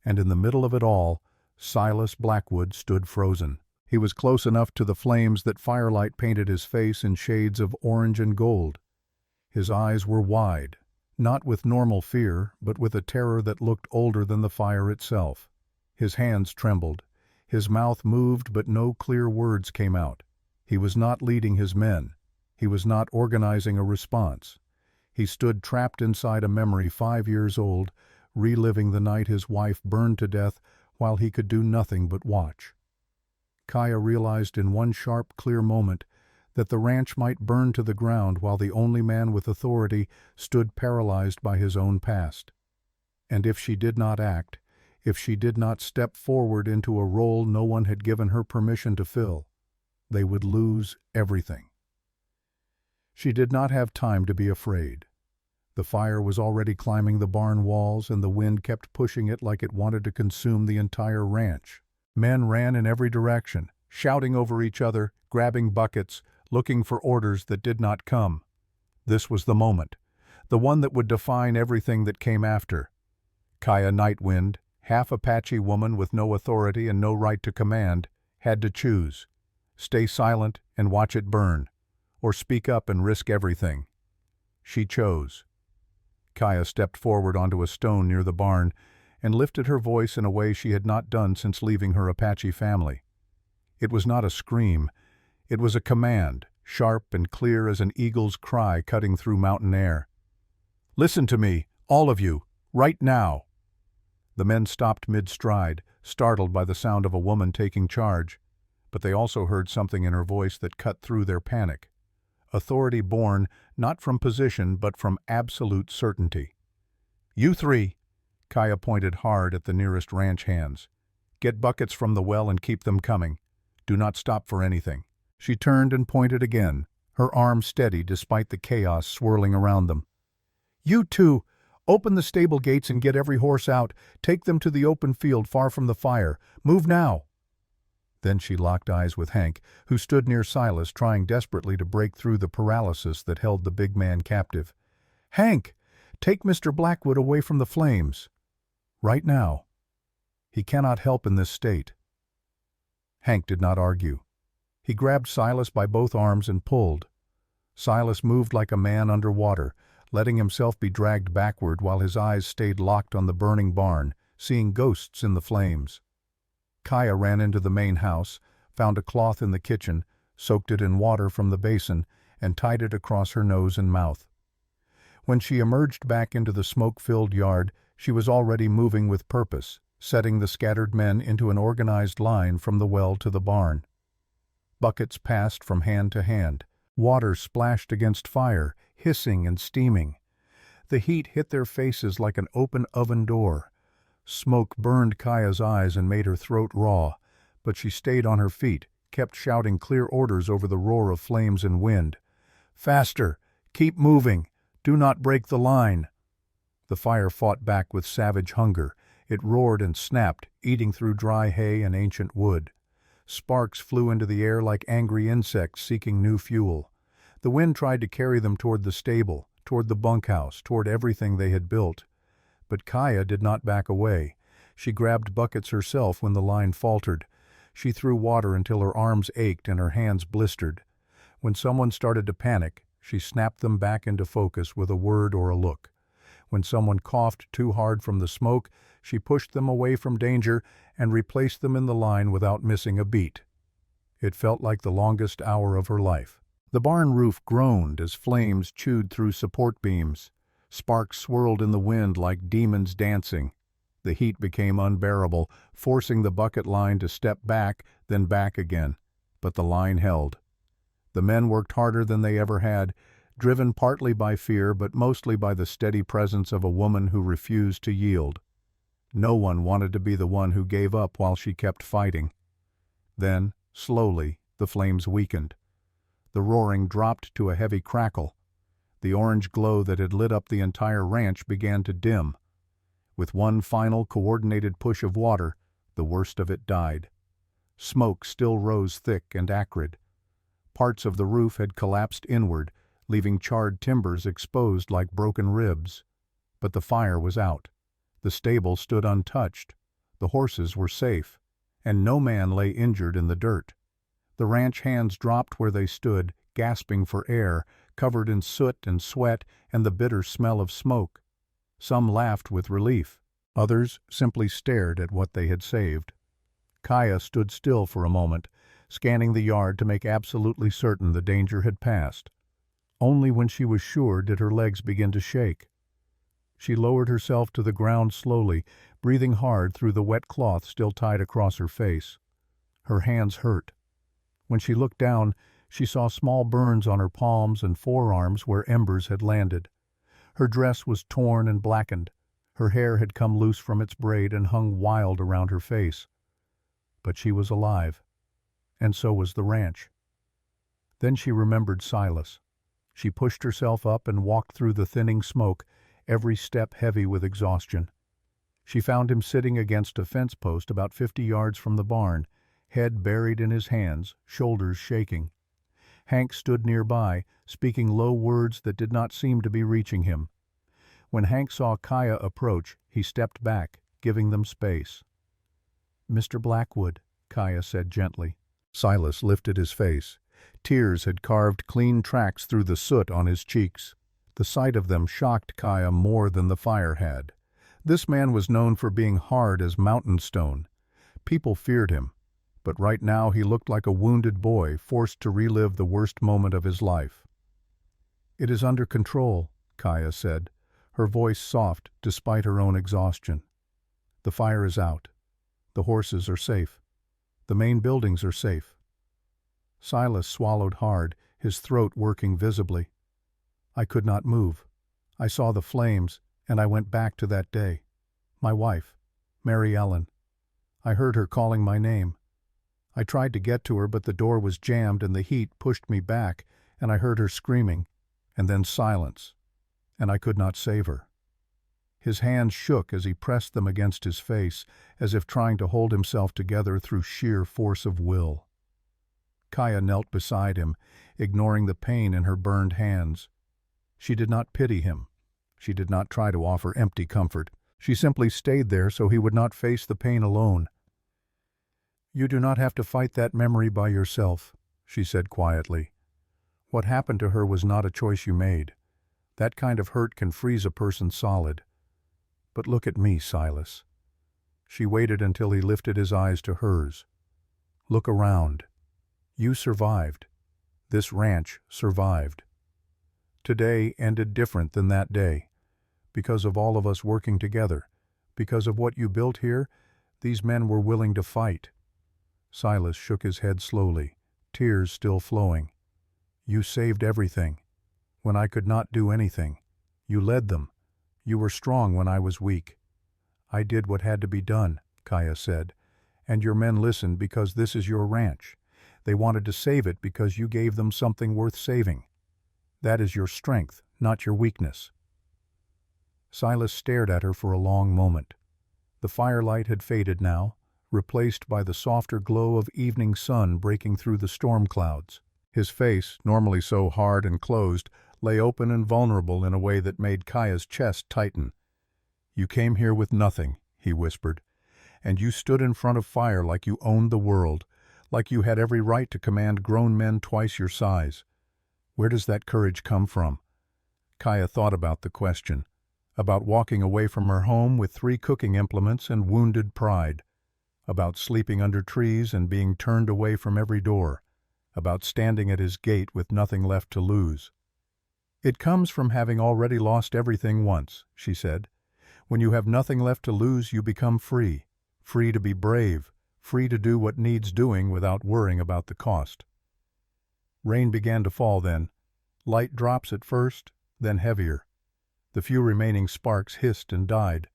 And in the middle of it all, Silas Blackwood stood frozen. He was close enough to the flames that firelight painted his face in shades of orange and gold. His eyes were wide, not with normal fear, but with a terror that looked older than the fire itself. His hands trembled. His mouth moved, but no clear words came out. He was not leading his men. He was not organizing a response. He stood trapped inside a memory 5 years old, reliving the night his wife burned to death while he could do nothing but watch. Kaya realized in one sharp, clear moment that the ranch might burn to the ground while the only man with authority stood paralyzed by his own past. And if she did not act, if she did not step forward into a role no one had given her permission to fill, they would lose everything. She did not have time to be afraid. The fire was already climbing the barn walls, and the wind kept pushing it like it wanted to consume the entire ranch. Men ran in every direction, shouting over each other, grabbing buckets, looking for orders that did not come. This was the moment, the one that would define everything that came after. Kaya Nightwind, half Apache woman with no authority and no right to command, had to choose: stay silent and watch it burn, or speak up and risk everything. She chose. Kaya stepped forward onto a stone near the barn and lifted her voice in a way she had not done since leaving her Apache family. It was not a scream. It was a command, sharp and clear as an eagle's cry cutting through mountain air. "Listen to me, all of you, right now." The men stopped mid-stride, startled by the sound of a woman taking charge, but they also heard something in her voice that cut through their panic. Authority born not from position but from absolute certainty. "You three," Kaya pointed hard at the nearest ranch hands, "get buckets from the well and keep them coming. Do not stop for anything." She turned and pointed again, her arm steady despite the chaos swirling around them. "You two, open the stable gates and get every horse out. Take them to the open field far from the fire. Move now." Then she locked eyes with Hank, who stood near Silas trying desperately to break through the paralysis that held the big man captive. "Hank, take Mr. Blackwood away from the flames. Right now. He cannot help in this state." Hank did not argue. He grabbed Silas by both arms and pulled. Silas moved like a man under water, letting himself be dragged backward while his eyes stayed locked on the burning barn, seeing ghosts in the flames. Kaya ran into the main house, found a cloth in the kitchen, soaked it in water from the basin, and tied it across her nose and mouth. When she emerged back into the smoke-filled yard, she was already moving with purpose, setting the scattered men into an organized line from the well to the barn. Buckets passed from hand to hand. Water splashed against fire, hissing and steaming. The heat hit their faces like an open oven door. Smoke burned Kaya's eyes and made her throat raw, but she stayed on her feet, kept shouting clear orders over the roar of flames and wind. "Faster! Keep moving! Do not break the line!" The fire fought back with savage hunger. It roared and snapped, eating through dry hay and ancient wood. Sparks flew into the air like angry insects seeking new fuel. The wind tried to carry them toward the stable, toward the bunkhouse, toward everything they had built. But Kaya did not back away. She grabbed buckets herself when the line faltered. She threw water until her arms ached and her hands blistered. When someone started to panic, she snapped them back into focus with a word or a look. When someone coughed too hard from the smoke, she pushed them away from danger and replaced them in the line without missing a beat. It felt like the longest hour of her life. The barn roof groaned as flames chewed through support beams. Sparks swirled in the wind like demons dancing. The heat became unbearable, forcing the bucket line to step back, then back again. But the line held. The men worked harder than they ever had, driven partly by fear but mostly by the steady presence of a woman who refused to yield. No one wanted to be the one who gave up while she kept fighting. Then, slowly, the flames weakened. The roaring dropped to a heavy crackle. The orange glow that had lit up the entire ranch began to dim. With one final coordinated push of water, the worst of it died. Smoke still rose thick and acrid. Parts of the roof had collapsed inward, leaving charred timbers exposed like broken ribs. But the fire was out. The stable stood untouched. The horses were safe, and no man lay injured in the dirt. The ranch hands dropped where they stood, gasping for air, covered in soot and sweat and the bitter smell of smoke. Some laughed with relief. Others simply stared at what they had saved. Kaya stood still for a moment, scanning the yard to make absolutely certain the danger had passed. Only when she was sure did her legs begin to shake. She lowered herself to the ground slowly, breathing hard through the wet cloth still tied across her face. Her hands hurt. When she looked down, she saw small burns on her palms and forearms where embers had landed. Her dress was torn and blackened. Her hair had come loose from its braid and hung wild around her face. But she was alive, and so was the ranch. Then she remembered Silas. She pushed herself up and walked through the thinning smoke, every step heavy with exhaustion. She found him sitting against a fence post about 50 yards from the barn, head buried in his hands, shoulders shaking. Hank stood nearby, speaking low words that did not seem to be reaching him. When Hank saw Kaya approach, he stepped back, giving them space. "Mr. Blackwood," Kaya said gently. Silas lifted his face. Tears had carved clean tracks through the soot on his cheeks. The sight of them shocked Kaya more than the fire had. This man was known for being hard as mountain stone. People feared him, but right now he looked like a wounded boy forced to relive the worst moment of his life. "It is under control," Kaya said, her voice soft despite her own exhaustion. "The fire is out. The horses are safe. The main buildings are safe." Silas swallowed hard, his throat working visibly. "I could not move. I saw the flames, and I went back to that day. My wife, Mary Ellen. I heard her calling my name. I tried to get to her, but the door was jammed and the heat pushed me back, and I heard her screaming, and then silence, and I could not save her." His hands shook as he pressed them against his face, as if trying to hold himself together through sheer force of will. Kaya knelt beside him, ignoring the pain in her burned hands. She did not pity him. She did not try to offer empty comfort. She simply stayed there so he would not face the pain alone. "You do not have to fight that memory by yourself," she said quietly. "What happened to her was not a choice you made. That kind of hurt can freeze a person solid. But look at me, Silas." She waited until he lifted his eyes to hers. "Look around. You survived. This ranch survived. Today ended different than that day. Because of all of us working together, because of what you built here, these men were willing to fight." Silas shook his head slowly, tears still flowing. "You saved everything. When I could not do anything, you led them. You were strong when I was weak." "I did what had to be done," Kaya said, "and your men listened because this is your ranch. They wanted to save it because you gave them something worth saving. That is your strength, not your weakness." Silas stared at her for a long moment. The firelight had faded now, replaced by the softer glow of evening sun breaking through the storm clouds. His face, normally so hard and closed, lay open and vulnerable in a way that made Kaya's chest tighten. "You came here with nothing," he whispered, "and you stood in front of fire like you owned the world, like you had every right to command grown men twice your size. Where does that courage come from?" Kaya thought about the question, about walking away from her home with 3 cooking implements and wounded pride, about sleeping under trees and being turned away from every door, about standing at his gate with nothing left to lose. "It comes from having already lost everything once," she said. When you have nothing left to lose, you become free. Free to be brave. Free to do what needs doing without worrying about the cost. Rain began to fall then. Light drops at first, then heavier. The few remaining sparks hissed and died.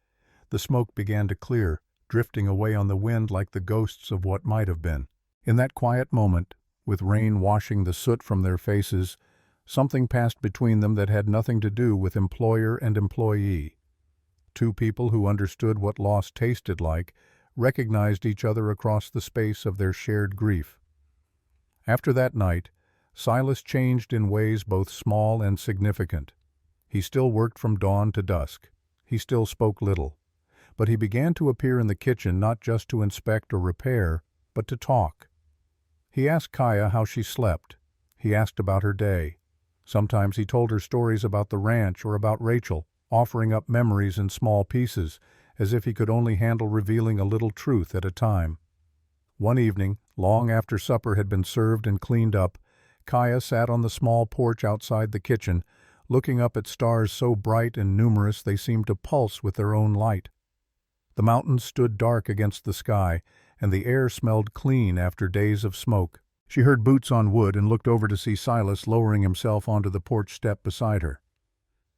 The smoke began to clear, drifting away on the wind like the ghosts of what might have been. In that quiet moment, with rain washing the soot from their faces, something passed between them that had nothing to do with employer and employee. Two people who understood what loss tasted like recognized each other across the space of their shared grief. After that night, Silas changed in ways both small and significant. He still worked from dawn to dusk. He still spoke little. But he began to appear in the kitchen not just to inspect or repair, but to talk. He asked Kaya how she slept. He asked about her day. Sometimes he told her stories about the ranch or about Rachel, offering up memories in small pieces, as if he could only handle revealing a little truth at a time. One evening, long after supper had been served and cleaned up, Kaya sat on the small porch outside the kitchen, looking up at stars so bright and numerous they seemed to pulse with their own light. The mountains stood dark against the sky, and the air smelled clean after days of smoke. She heard boots on wood and looked over to see Silas lowering himself onto the porch step beside her.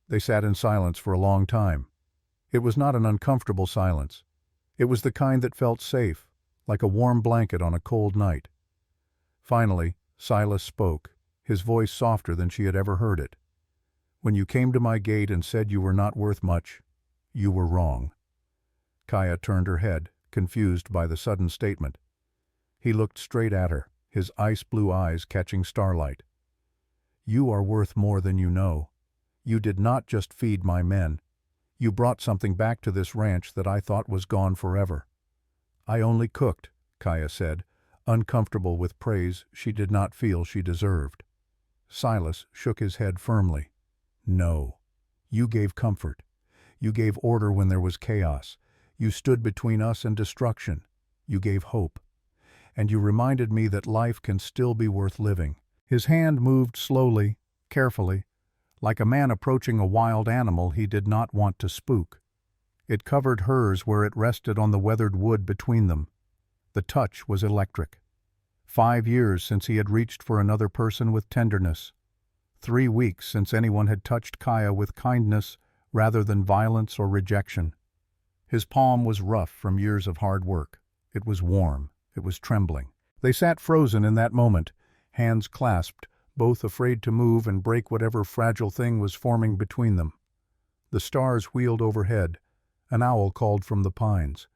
They sat in silence for a long time. It was not an uncomfortable silence. It was the kind that felt safe, like a warm blanket on a cold night. Finally, Silas spoke, his voice softer than she had ever heard it. "When you came to my gate and said you were not worth much, you were wrong." Kaya turned her head, confused by the sudden statement. He looked straight at her, his ice-blue eyes catching starlight. "You are worth more than you know. You did not just feed my men. You brought something back to this ranch that I thought was gone forever." "I only cooked," Kaya said, uncomfortable with praise she did not feel she deserved. Silas shook his head firmly. "No. You gave comfort. You gave order when there was chaos. You stood between us and destruction. You gave hope. And you reminded me that life can still be worth living." His hand moved slowly, carefully, like a man approaching a wild animal he did not want to spook. It covered hers where it rested on the weathered wood between them. The touch was electric. 5 years since he had reached for another person with tenderness. 3 weeks since anyone had touched Kaya with kindness rather than violence or rejection. His palm was rough from years of hard work. It was warm. It was trembling. They sat frozen in that moment, hands clasped, both afraid to move and break whatever fragile thing was forming between them. The stars wheeled overhead. An owl called from the pines.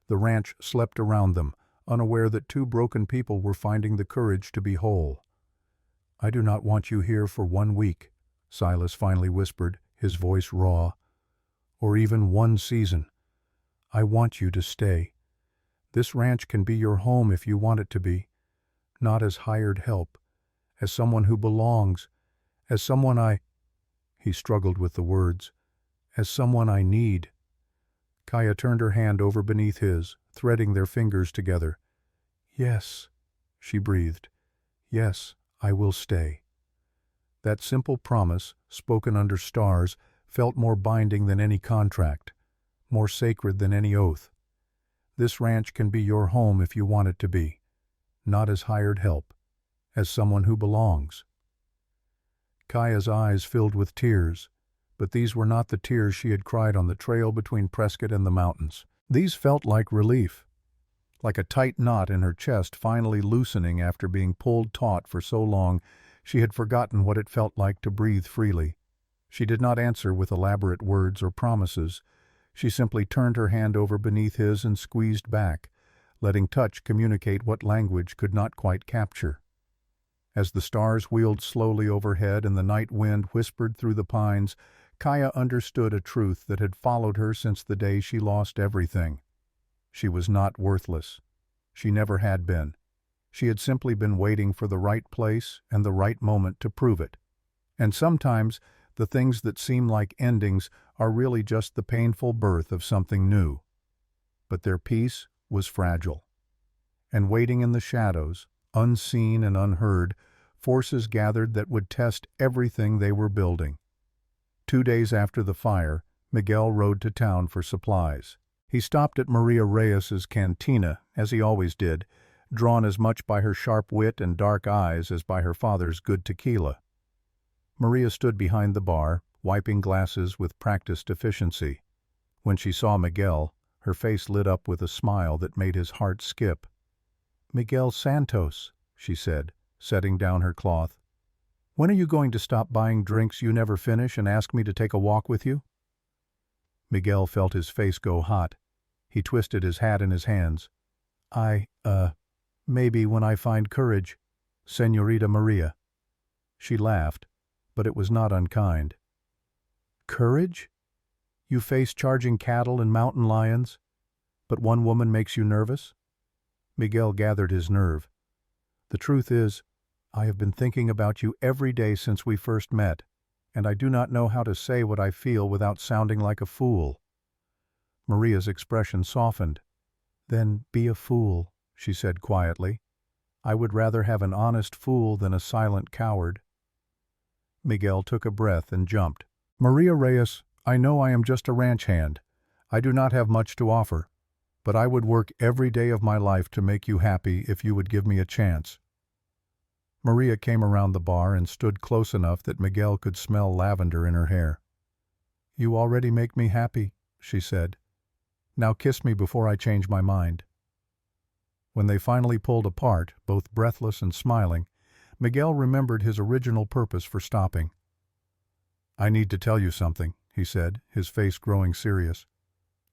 The ranch slept around them, unaware that two broken people were finding the courage to be whole. "I do not want you here for 1 week," Silas finally whispered, his voice raw. "Or even 1 season. I want you to stay. This ranch can be your home if you want it to be. Not as hired help. As someone who belongs. As someone I—" He struggled with the words. "As someone I need." Kaya turned her hand over beneath his, threading their fingers together. "Yes," she breathed. "Yes, I will stay." That simple promise, spoken under stars, felt more binding than any contract, more sacred than any oath. This ranch can be your home if you want it to be. Not as hired help. As someone who belongs. Kaya's eyes filled with tears, but these were not the tears she had cried on the trail between Prescott and the mountains. These felt like relief, like a tight knot in her chest finally loosening after being pulled taut for so long she had forgotten what it felt like to breathe freely. She did not answer with elaborate words or promises. She simply turned her hand over beneath his and squeezed back, letting touch communicate what language could not quite capture. As the stars wheeled slowly overhead and the night wind whispered through the pines, Kaya understood a truth that had followed her since the day she lost everything. She was not worthless. She never had been. She had simply been waiting for the right place and the right moment to prove it. And sometimes the things that seem like endings are really just the painful birth of something new. But their peace was fragile. And waiting in the shadows, unseen and unheard, forces gathered that would test everything they were building. 2 days after the fire, Miguel rode to town for supplies. He stopped at Maria Reyes's cantina, as he always did, drawn as much by her sharp wit and dark eyes as by her father's good tequila. Maria stood behind the bar, wiping glasses with practiced efficiency. When she saw Miguel, her face lit up with a smile that made his heart skip. "Miguel Santos," she said, setting down her cloth. "When are you going to stop buying drinks you never finish and ask me to take a walk with you?" Miguel felt his face go hot. He twisted his hat in his hands. Maybe when I find courage, Señorita Maria." She laughed, but it was not unkind. "Courage? You face charging cattle and mountain lions, but one woman makes you nervous?" Miguel gathered his nerve. "The truth is, I have been thinking about you every day since we first met, and I do not know how to say what I feel without sounding like a fool." Maria's expression softened. "Then be a fool," she said quietly. "I would rather have an honest fool than a silent coward." Miguel took a breath and jumped. "Maria Reyes, I know I am just a ranch hand. I do not have much to offer, but I would work every day of my life to make you happy if you would give me a chance." Maria came around the bar and stood close enough that Miguel could smell lavender in her hair. "You already make me happy," she said. "Now kiss me before I change my mind." When they finally pulled apart, both breathless and smiling, Miguel remembered his original purpose for stopping. "I need to tell you something," he said, his face growing serious.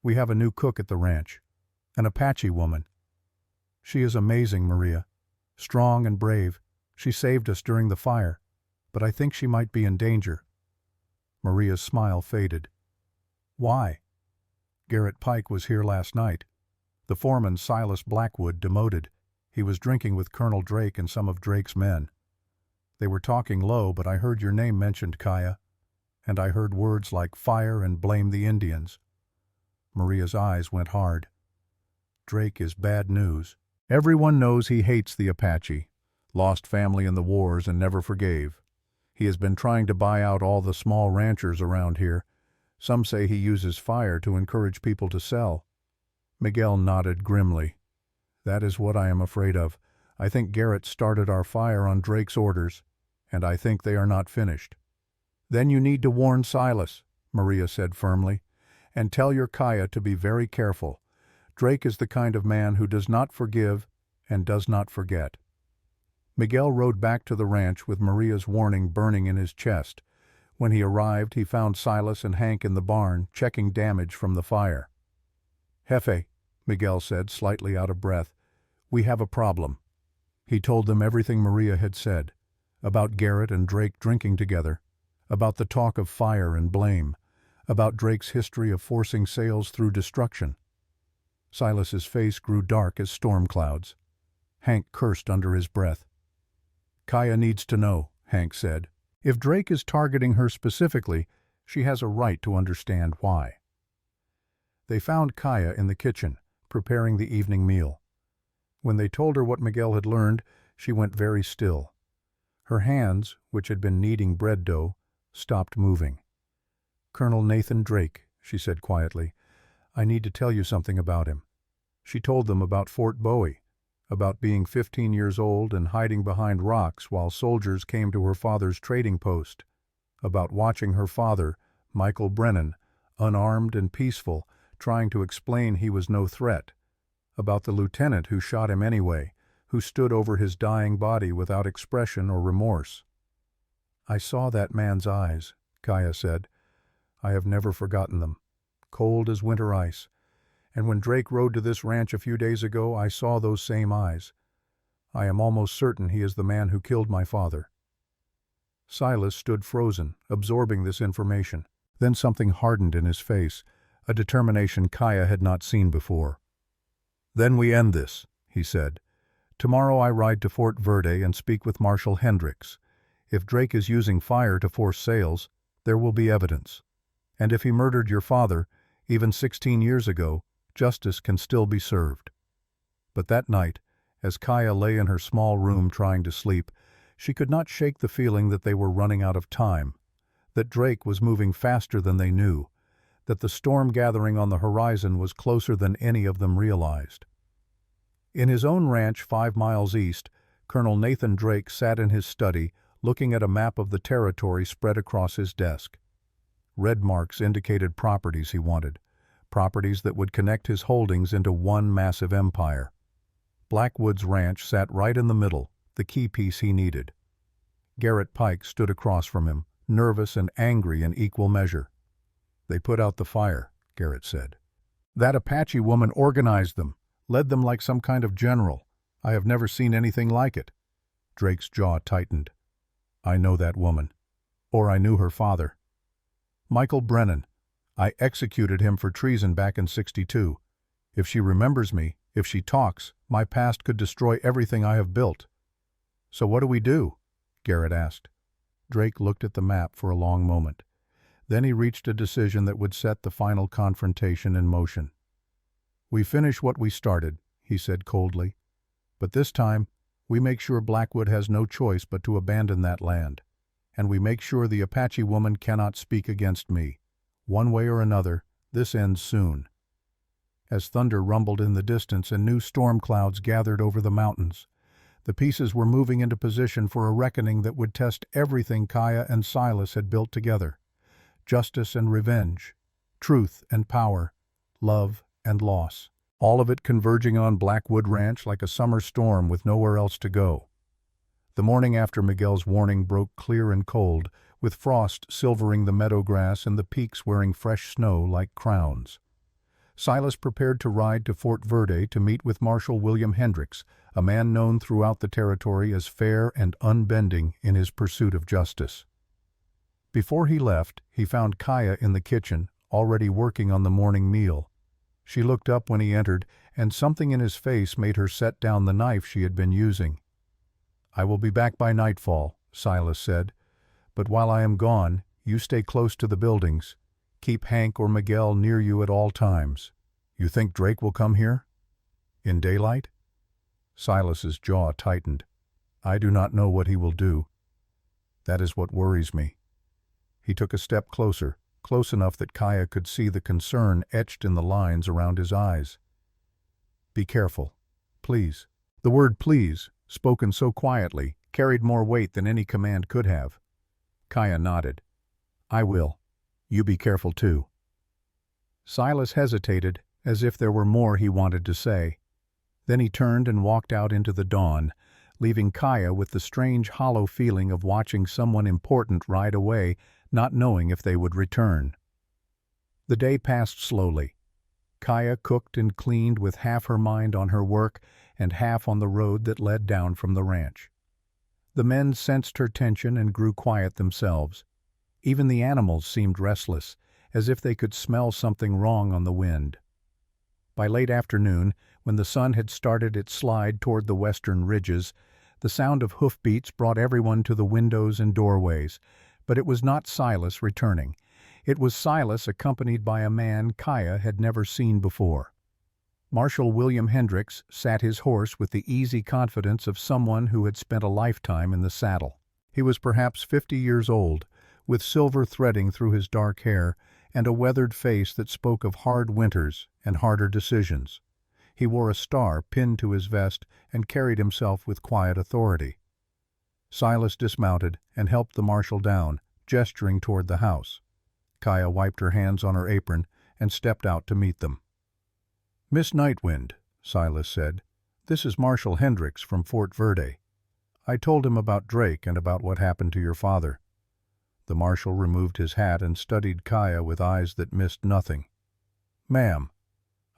"We have a new cook at the ranch, an Apache woman. She is amazing, Maria. Strong and brave. She saved us during the fire, but I think she might be in danger." Maria's smile faded. "Why?" "Garrett Pike was here last night. The foreman, Silas Blackwood, demoted. He was drinking with Colonel Drake and some of Drake's men. They were talking low, but I heard your name mentioned, Kaya, and I heard words like fire and blame the Indians." Maria's eyes went hard. "Drake is bad news. Everyone knows he hates the Apache, lost family in the wars and never forgave. He has been trying to buy out all the small ranchers around here. Some say he uses fire to encourage people to sell." Miguel nodded grimly. "That is what I am afraid of. I think Garrett started our fire on Drake's orders, and I think they are not finished." "Then you need to warn Silas," Maria said firmly, "and tell your Kaya to be very careful. Drake is the kind of man who does not forgive and does not forget." Miguel rode back to the ranch with Maria's warning burning in his chest. When he arrived, he found Silas and Hank in the barn, checking damage from the fire. "Jefe," Miguel said, slightly out of breath, "we have a problem." He told them everything Maria had said, about Garrett and Drake drinking together, about the talk of fire and blame, about Drake's history of forcing sales through destruction. Silas's face grew dark as storm clouds. Hank cursed under his breath. "Kaya needs to know," Hank said. "If Drake is targeting her specifically, she has a right to understand why." They found Kaya in the kitchen, preparing the evening meal. When they told her what Miguel had learned, she went very still. Her hands, which had been kneading bread dough, stopped moving. "Colonel Nathan Drake," she said quietly, "I need to tell you something about him." She told them about Fort Bowie, about being 15 years old and hiding behind rocks while soldiers came to her father's trading post, about watching her father, Michael Brennan, unarmed and peaceful, trying to explain he was no threat, about the lieutenant who shot him anyway, who stood over his dying body without expression or remorse. "I saw that man's eyes," Kaya said. "I have never forgotten them, cold as winter ice. And when Drake rode to this ranch a few days ago, I saw those same eyes. I am almost certain he is the man who killed my father." Silas stood frozen, absorbing this information. Then something hardened in his face, a determination Kaya had not seen before. "Then we end this," he said. "Tomorrow I ride to Fort Verde and speak with Marshal Hendricks. If Drake is using fire to force sales, there will be evidence. And if he murdered your father, even 16 years ago, justice can still be served." But that night, as Kaya lay in her small room trying to sleep, she could not shake the feeling that they were running out of time, that Drake was moving faster than they knew, that the storm gathering on the horizon was closer than any of them realized. In his own ranch 5 miles east, Colonel Nathan Drake sat in his study, looking at a map of the territory spread across his desk. Red marks indicated properties he wanted, properties that would connect his holdings into one massive empire. Blackwood's ranch sat right in the middle, the key piece he needed. Garrett Pike stood across from him, nervous and angry in equal measure. "They put out the fire," Garrett said. "That Apache woman organized them, led them like some kind of general. I have never seen anything like it." Drake's jaw tightened. "I know that woman. Or I knew her father. Michael Brennan. I executed him for treason back in '62. If she remembers me, if she talks, my past could destroy everything I have built." "So what do we do?" Garrett asked. Drake looked at the map for a long moment. Then he reached a decision that would set the final confrontation in motion. "We finish what we started," he said coldly. "But this time, we make sure Blackwood has no choice but to abandon that land. And we make sure the Apache woman cannot speak against me. One way or another, this ends soon." As thunder rumbled in the distance and new storm clouds gathered over the mountains, the pieces were moving into position for a reckoning that would test everything Kaya and Silas had built together. Justice and revenge, truth and power, love and loss. All of it converging on Blackwood Ranch like a summer storm with nowhere else to go. The morning after Miguel's warning broke clear and cold, with frost silvering the meadow grass and the peaks wearing fresh snow like crowns. Silas prepared to ride to Fort Verde to meet with Marshal William Hendricks, a man known throughout the territory as fair and unbending in his pursuit of justice. Before he left, he found Kaya in the kitchen, already working on the morning meal. She looked up when he entered, and something in his face made her set down the knife she had been using. "I will be back by nightfall," Silas said. "But while I am gone, you stay close to the buildings. Keep Hank or Miguel near you at all times. You think Drake will come here? In daylight?" Silas's jaw tightened. "I do not know what he will do. That is what worries me." He took a step closer, close enough that Kaya could see the concern etched in the lines around his eyes. "Be careful. Please." The word "please," spoken so quietly, carried more weight than any command could have. Kaya nodded. "I will. You be careful too." Silas hesitated, as if there were more he wanted to say. Then he turned and walked out into the dawn, leaving Kaya with the strange hollow feeling of watching someone important ride away, not knowing if they would return. The day passed slowly. Kaya cooked and cleaned with half her mind on her work and half on the road that led down from the ranch. The men sensed her tension and grew quiet themselves. Even the animals seemed restless, as if they could smell something wrong on the wind. By late afternoon, when the sun had started its slide toward the western ridges, the sound of hoofbeats brought everyone to the windows and doorways, but it was not Silas returning. It was Silas accompanied by a man Kaya had never seen before. Marshal William Hendricks sat his horse with the easy confidence of someone who had spent a lifetime in the saddle. He was perhaps 50 years old, with silver threading through his dark hair and a weathered face that spoke of hard winters and harder decisions. He wore a star pinned to his vest and carried himself with quiet authority. Silas dismounted and helped the marshal down, gesturing toward the house. Kaya wiped her hands on her apron and stepped out to meet them. "Miss Nightwind," Silas said, "this is Marshal Hendricks from Fort Verde. I told him about Drake and about what happened to your father." The marshal removed his hat and studied Kaya with eyes that missed nothing. "Ma'am,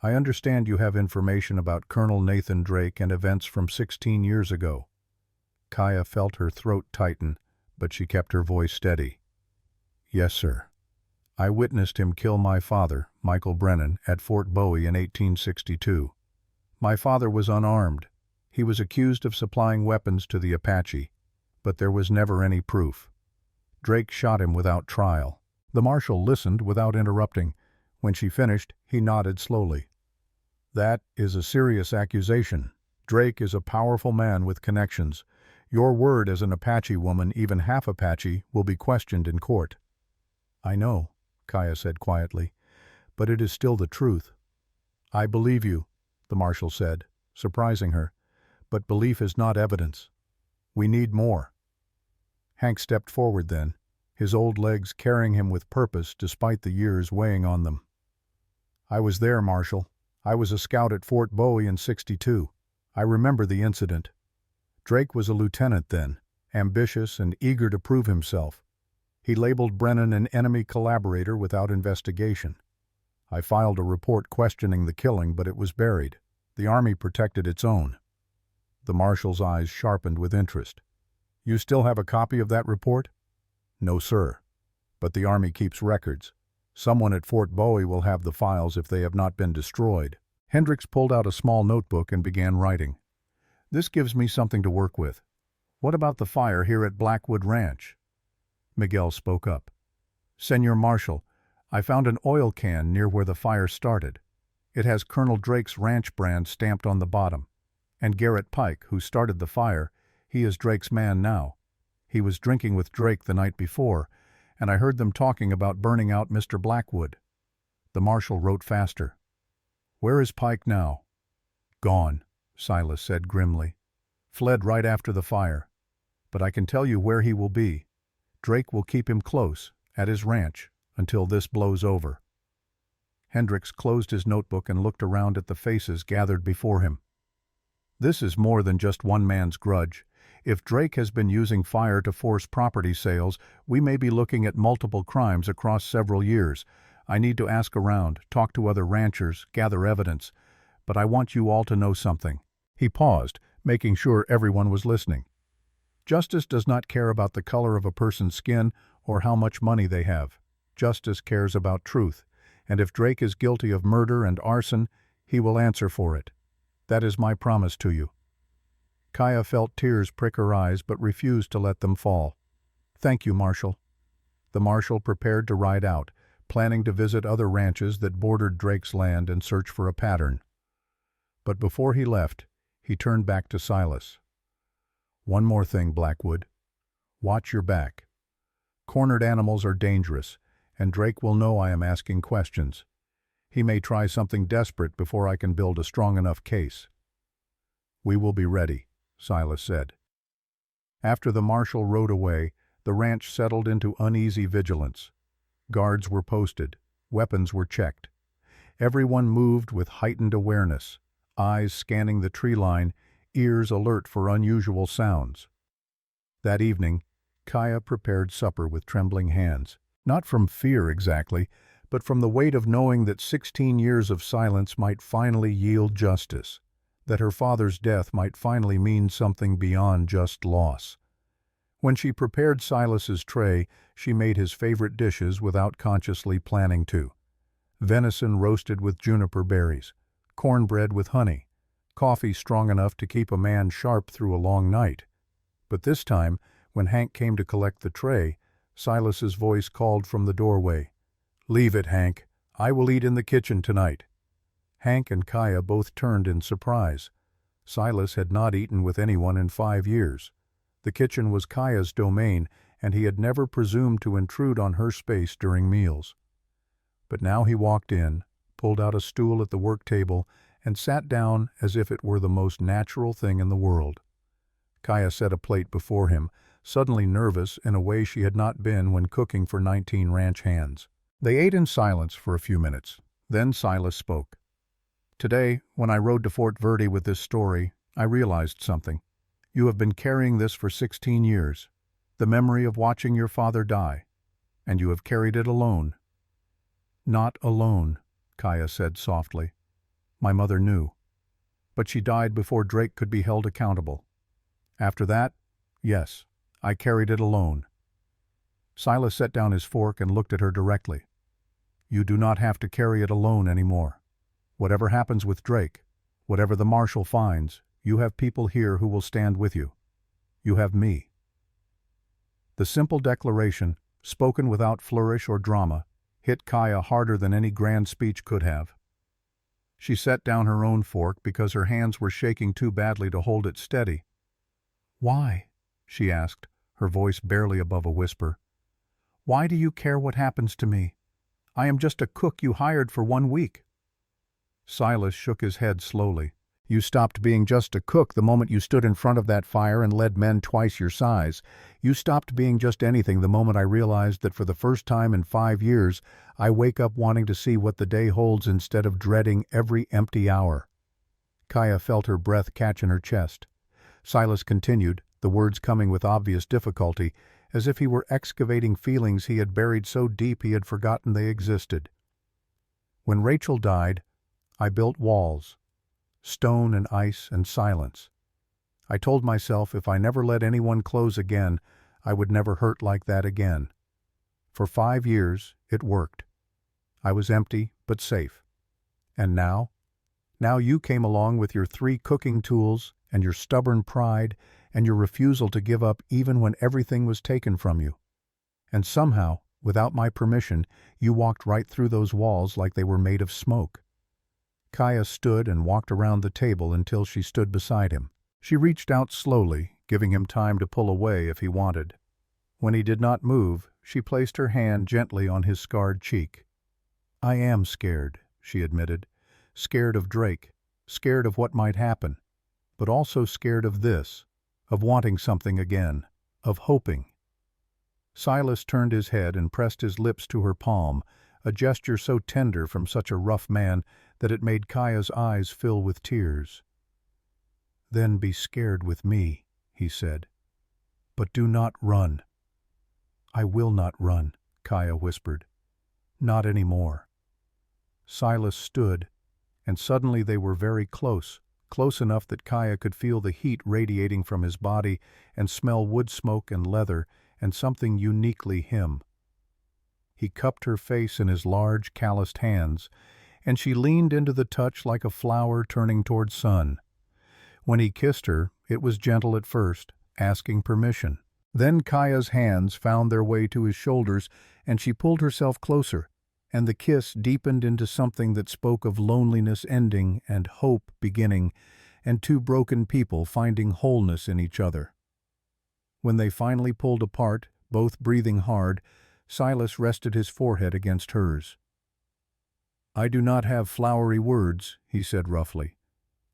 I understand you have information about Colonel Nathan Drake and events from 16 years ago." Kaya felt her throat tighten, but she kept her voice steady. "Yes, sir. I witnessed him kill my father, Michael Brennan, at Fort Bowie in 1862. My father was unarmed. He was accused of supplying weapons to the Apache, but there was never any proof. Drake shot him without trial." The marshal listened without interrupting. When she finished, he nodded slowly. "That is a serious accusation. Drake is a powerful man with connections. Your word as an Apache woman, even half Apache, will be questioned in court." "I know," Kaya said quietly, but it is still the truth." "I believe you," the marshal said, surprising her, "but belief is not evidence. We need more." Hank stepped forward then, his old legs carrying him with purpose despite the years weighing on them. "I was there, Marshal. I was a scout at Fort Bowie in '62. I remember the incident. Drake was a lieutenant then, ambitious and eager to prove himself. He labeled Brennan an enemy collaborator without investigation. I filed a report questioning the killing, but it was buried. The Army protected its own." The marshal's eyes sharpened with interest. "You still have a copy of that report?" "No, sir. But the Army keeps records. Someone at Fort Bowie will have the files if they have not been destroyed." Hendricks pulled out a small notebook and began writing. "This gives me something to work with. What about the fire here at Blackwood Ranch?" Miguel spoke up. "Senor Marshal, I found an oil can near where the fire started. It has Colonel Drake's ranch brand stamped on the bottom. And Garrett Pike, who started the fire, he is Drake's man now. He was drinking with Drake the night before, and I heard them talking about burning out Mr. Blackwood." The marshal wrote faster. "Where is Pike now?" "Gone," Silas said grimly. "Fled right after the fire. But I can tell you where he will be. Drake will keep him close, at his ranch, until this blows over." Hendricks closed his notebook and looked around at the faces gathered before him. "This is more than just one man's grudge. If Drake has been using fire to force property sales, we may be looking at multiple crimes across several years. I need to ask around, talk to other ranchers, gather evidence. But I want you all to know something." He paused, making sure everyone was listening. "Justice does not care about the color of a person's skin or how much money they have. Justice cares about truth, and if Drake is guilty of murder and arson, he will answer for it. That is my promise to you." Kaya felt tears prick her eyes but refused to let them fall. "Thank you, Marshal." The marshal prepared to ride out, planning to visit other ranches that bordered Drake's land and search for a pattern. But before he left, he turned back to Silas. "One more thing, Blackwood. Watch your back. Cornered animals are dangerous, and Drake will know I am asking questions. He may try something desperate before I can build a strong enough case." "We will be ready," Silas said. After the marshal rode away, the ranch settled into uneasy vigilance. Guards were posted, weapons were checked. Everyone moved with heightened awareness, eyes scanning the tree line, ears alert for unusual sounds. That evening, Kaya prepared supper with trembling hands, not from fear exactly, but from the weight of knowing that 16 years of silence might finally yield justice, that her father's death might finally mean something beyond just loss. When she prepared Silas's tray, she made his favorite dishes without consciously planning to. Venison roasted with juniper berries, cornbread with honey, coffee strong enough to keep a man sharp through a long night. But this time, when Hank came to collect the tray, Silas's voice called from the doorway, "Leave it, Hank. I will eat in the kitchen tonight." Hank and Kaya both turned in surprise. Silas had not eaten with anyone in 5 years. The kitchen was Kaya's domain, and he had never presumed to intrude on her space during meals. But now he walked in, pulled out a stool at the work table, and sat down as if it were the most natural thing in the world. Kaya set a plate before him, suddenly nervous in a way she had not been when cooking for 19 ranch hands. They ate in silence for a few minutes. Then Silas spoke. "Today, when I rode to Fort Verde with this story, I realized something. You have been carrying this for 16 years, the memory of watching your father die, and you have carried it alone." "Not alone," Kaya said softly. "My mother knew. But she died before Drake could be held accountable. After that, yes, I carried it alone." Silas set down his fork and looked at her directly. "You do not have to carry it alone anymore. Whatever happens with Drake, whatever the marshal finds, you have people here who will stand with you. You have me." The simple declaration, spoken without flourish or drama, hit Kaya harder than any grand speech could have. She set down her own fork because her hands were shaking too badly to hold it steady. "Why?" she asked, her voice barely above a whisper. "Why do you care what happens to me? I am just a cook you hired for 1 week." Silas shook his head slowly. "You stopped being just a cook the moment you stood in front of that fire and led men twice your size. You stopped being just anything the moment I realized that for the first time in 5 years, I wake up wanting to see what the day holds instead of dreading every empty hour." Kaya felt her breath catch in her chest. Silas continued, the words coming with obvious difficulty, as if he were excavating feelings he had buried so deep he had forgotten they existed. "When Rachel died, I built walls. Stone and ice and silence. I told myself if I never let anyone close again, I would never hurt like that again. For 5 years, it worked. I was empty, but safe. And now? Now you came along with your 3 cooking tools and your stubborn pride and your refusal to give up even when everything was taken from you. And somehow, without my permission, you walked right through those walls like they were made of smoke." Kaya stood and walked around the table until she stood beside him. She reached out slowly, giving him time to pull away if he wanted. When he did not move, she placed her hand gently on his scarred cheek. "I am scared," she admitted. "Scared of Drake, scared of what might happen, but also scared of this, of wanting something again, of hoping." Silas turned his head and pressed his lips to her palm, a gesture so tender from such a rough man that it made Kaya's eyes fill with tears. "Then be scared with me," he said. "But do not run." "I will not run," Kaya whispered. "Not anymore." Silas stood, and suddenly they were very close, close enough that Kaya could feel the heat radiating from his body and smell wood smoke and leather and something uniquely him. He cupped her face in his large, calloused hands, and she leaned into the touch like a flower turning toward sun. When he kissed her, it was gentle at first, asking permission. Then Kaya's hands found their way to his shoulders, and she pulled herself closer, and the kiss deepened into something that spoke of loneliness ending and hope beginning, and 2 broken people finding wholeness in each other. When they finally pulled apart, both breathing hard, Silas rested his forehead against hers. "I do not have flowery words," he said roughly.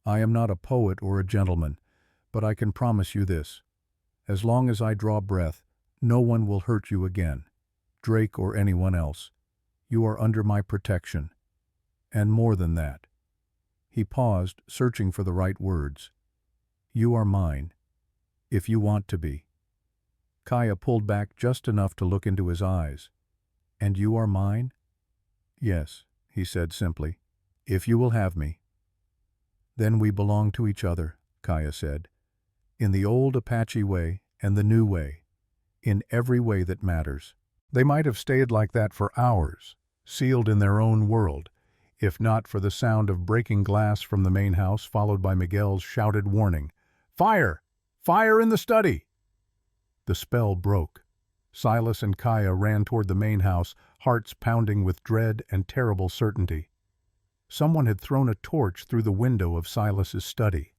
"I am not a poet or a gentleman, but I can promise you this. As long as I draw breath, no one will hurt you again, Drake or anyone else. You are under my protection. And more than that." He paused, searching for the right words. "You are mine, if you want to be." Kaya pulled back just enough to look into his eyes. "And you are mine?" "Yes," he said simply, "if you will have me." "Then we belong to each other," Kaya said, "in the old Apache way and the new way, in every way that matters." They might have stayed like that for hours, sealed in their own world, if not for the sound of breaking glass from the main house, followed by Miguel's shouted warning, "Fire! Fire in the study!" The spell broke. Silas and Kaya ran toward the main house, hearts pounding with dread and terrible certainty. Someone had thrown a torch through the window of Silas's study.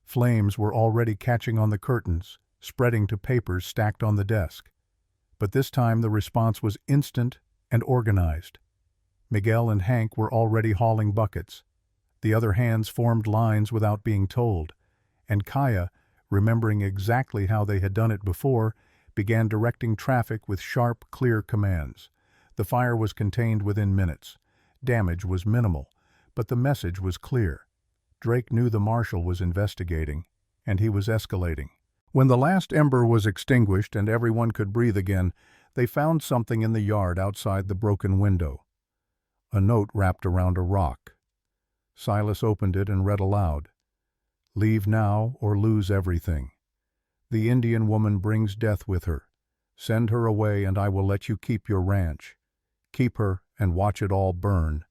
Flames were already catching on the curtains, spreading to papers stacked on the desk. But this time the response was instant and organized. Miguel and Hank were already hauling buckets. The other hands formed lines without being told, and Kaya, remembering exactly how they had done it before, began directing traffic with sharp, clear commands. The fire was contained within minutes. Damage was minimal, but the message was clear. Drake knew the marshal was investigating, and he was escalating. When the last ember was extinguished and everyone could breathe again, they found something in the yard outside the broken window. A note wrapped around a rock. Silas opened it and read aloud, "Leave now or lose everything. The Indian woman brings death with her. Send her away and I will let you keep your ranch. Keep her and watch it all burn."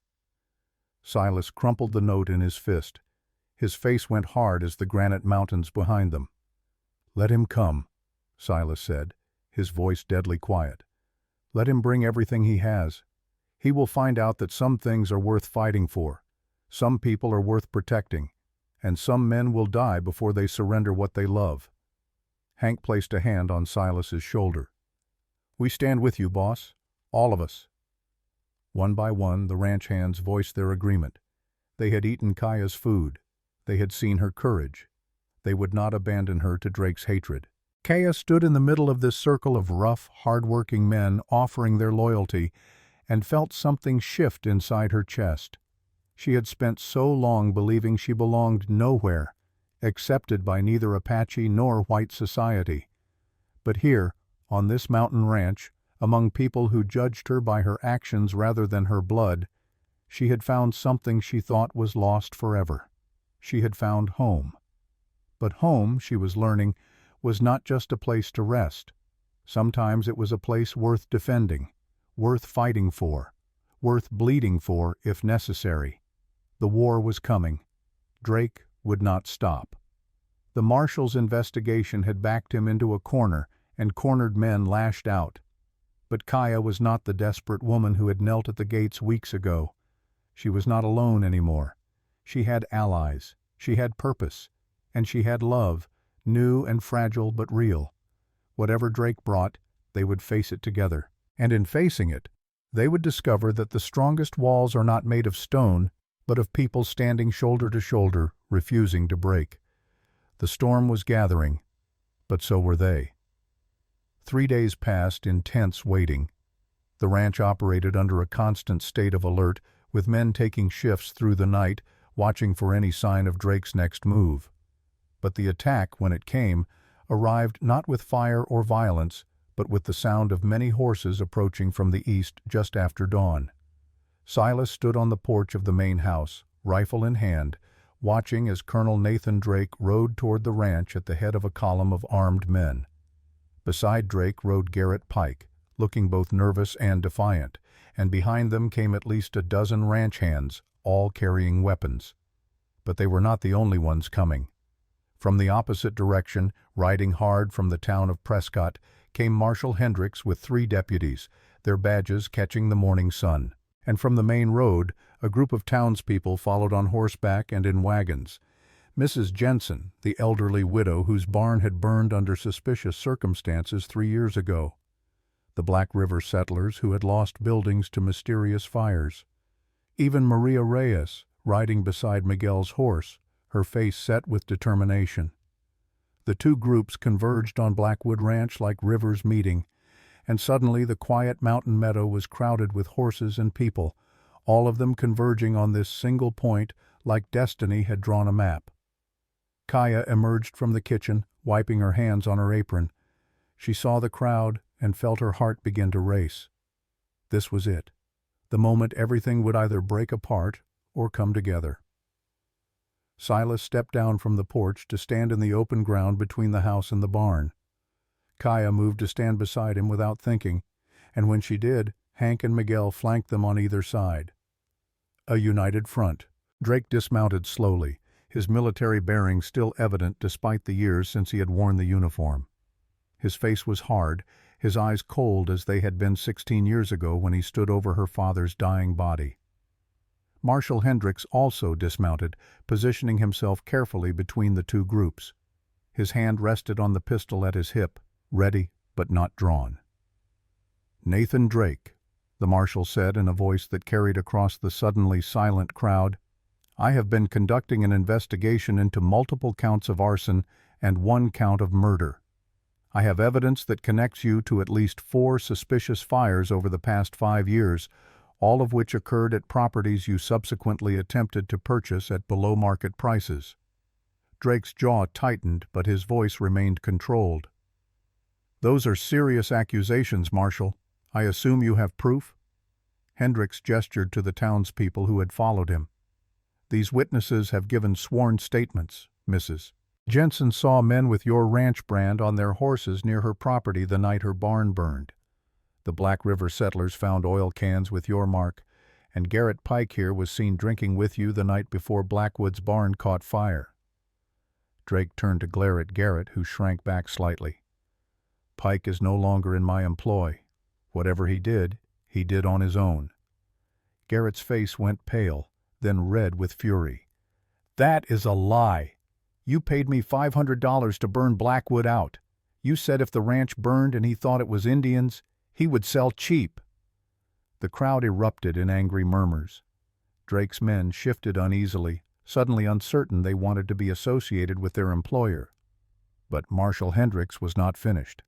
Silas crumpled the note in his fist. His face went hard as the granite mountains behind them. "Let him come," Silas said, his voice deadly quiet. "Let him bring everything he has. He will find out that some things are worth fighting for, some people are worth protecting, and some men will die before they surrender what they love." Hank placed a hand on Silas's shoulder. "We stand with you, boss. All of us." One by one, the ranch hands voiced their agreement. They had eaten Kaya's food. They had seen her courage. They would not abandon her to Drake's hatred. Kaya stood in the middle of this circle of rough, hard-working men offering their loyalty and felt something shift inside her chest. She had spent so long believing she belonged nowhere, accepted by neither Apache nor white society. But here, on this mountain ranch, among people who judged her by her actions rather than her blood, she had found something she thought was lost forever. She had found home. But home, she was learning, was not just a place to rest. Sometimes it was a place worth defending, worth fighting for, worth bleeding for if necessary. The war was coming. Drake would not stop. The marshal's investigation had backed him into a corner, and cornered men lashed out. But Kaya was not the desperate woman who had knelt at the gates weeks ago. She was not alone anymore. She had allies, she had purpose, and she had love, new and fragile but real. Whatever Drake brought, they would face it together. And in facing it, they would discover that the strongest walls are not made of stone, but of people standing shoulder to shoulder, refusing to break. The storm was gathering, but so were they. 3 days passed in tense waiting. The ranch operated under a constant state of alert, with men taking shifts through the night, watching for any sign of Drake's next move. But the attack, when it came, arrived not with fire or violence, but with the sound of many horses approaching from the east just after dawn. Silas stood on the porch of the main house, rifle in hand, watching as Colonel Nathan Drake rode toward the ranch at the head of a column of armed men. Beside Drake rode Garrett Pike, looking both nervous and defiant, and behind them came at least a dozen ranch hands, all carrying weapons. But they were not the only ones coming. From the opposite direction, riding hard from the town of Prescott, came Marshal Hendricks with 3 deputies, their badges catching the morning sun. And from the main road, a group of townspeople followed on horseback and in wagons. Mrs. Jensen, the elderly widow whose barn had burned under suspicious circumstances 3 years ago. The Black River settlers who had lost buildings to mysterious fires. Even Maria Reyes, riding beside Miguel's horse, her face set with determination. The two groups converged on Blackwood Ranch like rivers meeting, and suddenly the quiet mountain meadow was crowded with horses and people, all of them converging on this single point like destiny had drawn a map. Kaya emerged from the kitchen, wiping her hands on her apron. She saw the crowd and felt her heart begin to race. This was it, the moment everything would either break apart or come together. Silas stepped down from the porch to stand in the open ground between the house and the barn. Kaya moved to stand beside him without thinking, and when she did, Hank and Miguel flanked them on either side. A united front. Drake dismounted slowly, his military bearing still evident despite the years since he had worn the uniform. His face was hard, his eyes cold as they had been 16 years ago when he stood over her father's dying body. Marshal Hendricks also dismounted, positioning himself carefully between the two groups. His hand rested on the pistol at his hip, ready but not drawn. "Nathan Drake," the marshal said in a voice that carried across the suddenly silent crowd, "I have been conducting an investigation into multiple counts of arson and 1 count of murder. I have evidence that connects you to at least 4 suspicious fires over the past 5 years, all of which occurred at properties you subsequently attempted to purchase at below-market prices." Drake's jaw tightened, but his voice remained controlled. "Those are serious accusations, Marshal. I assume you have proof?" Hendricks gestured to the townspeople who had followed him. "These witnesses have given sworn statements, Mrs. Jensen saw men with your ranch brand on their horses near her property the night her barn burned. The Black River settlers found oil cans with your mark, and Garrett Pike here was seen drinking with you the night before Blackwood's barn caught fire." Drake turned to glare at Garrett, who shrank back slightly. "Pike is no longer in my employ. Whatever he did on his own." Garrett's face went pale, then red with fury. "That is a lie. You paid me $500 to burn Blackwood out. You said if the ranch burned and he thought it was Indians, he would sell cheap." The crowd erupted in angry murmurs. Drake's men shifted uneasily, suddenly uncertain they wanted to be associated with their employer. But Marshal Hendricks was not finished.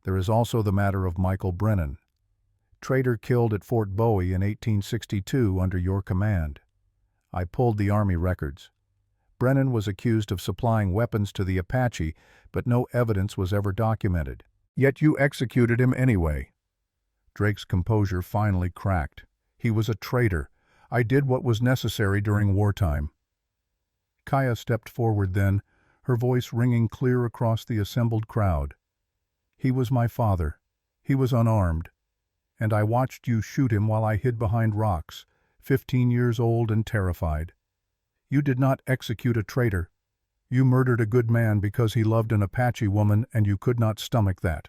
There is also the matter of Michael Brennan, traitor killed at Fort Bowie in 1862 under your command. I pulled the Army records. Brennan was accused of supplying weapons to the Apache, but no evidence was ever documented. Yet you executed him anyway. Drake's composure finally cracked. He was a traitor. I did what was necessary during wartime. Kaya stepped forward then, her voice ringing clear across the assembled crowd. He was my father. He was unarmed. And I watched you shoot him while I hid behind rocks, 15 years old and terrified. You did not execute a traitor. You murdered a good man because he loved an Apache woman and you could not stomach that.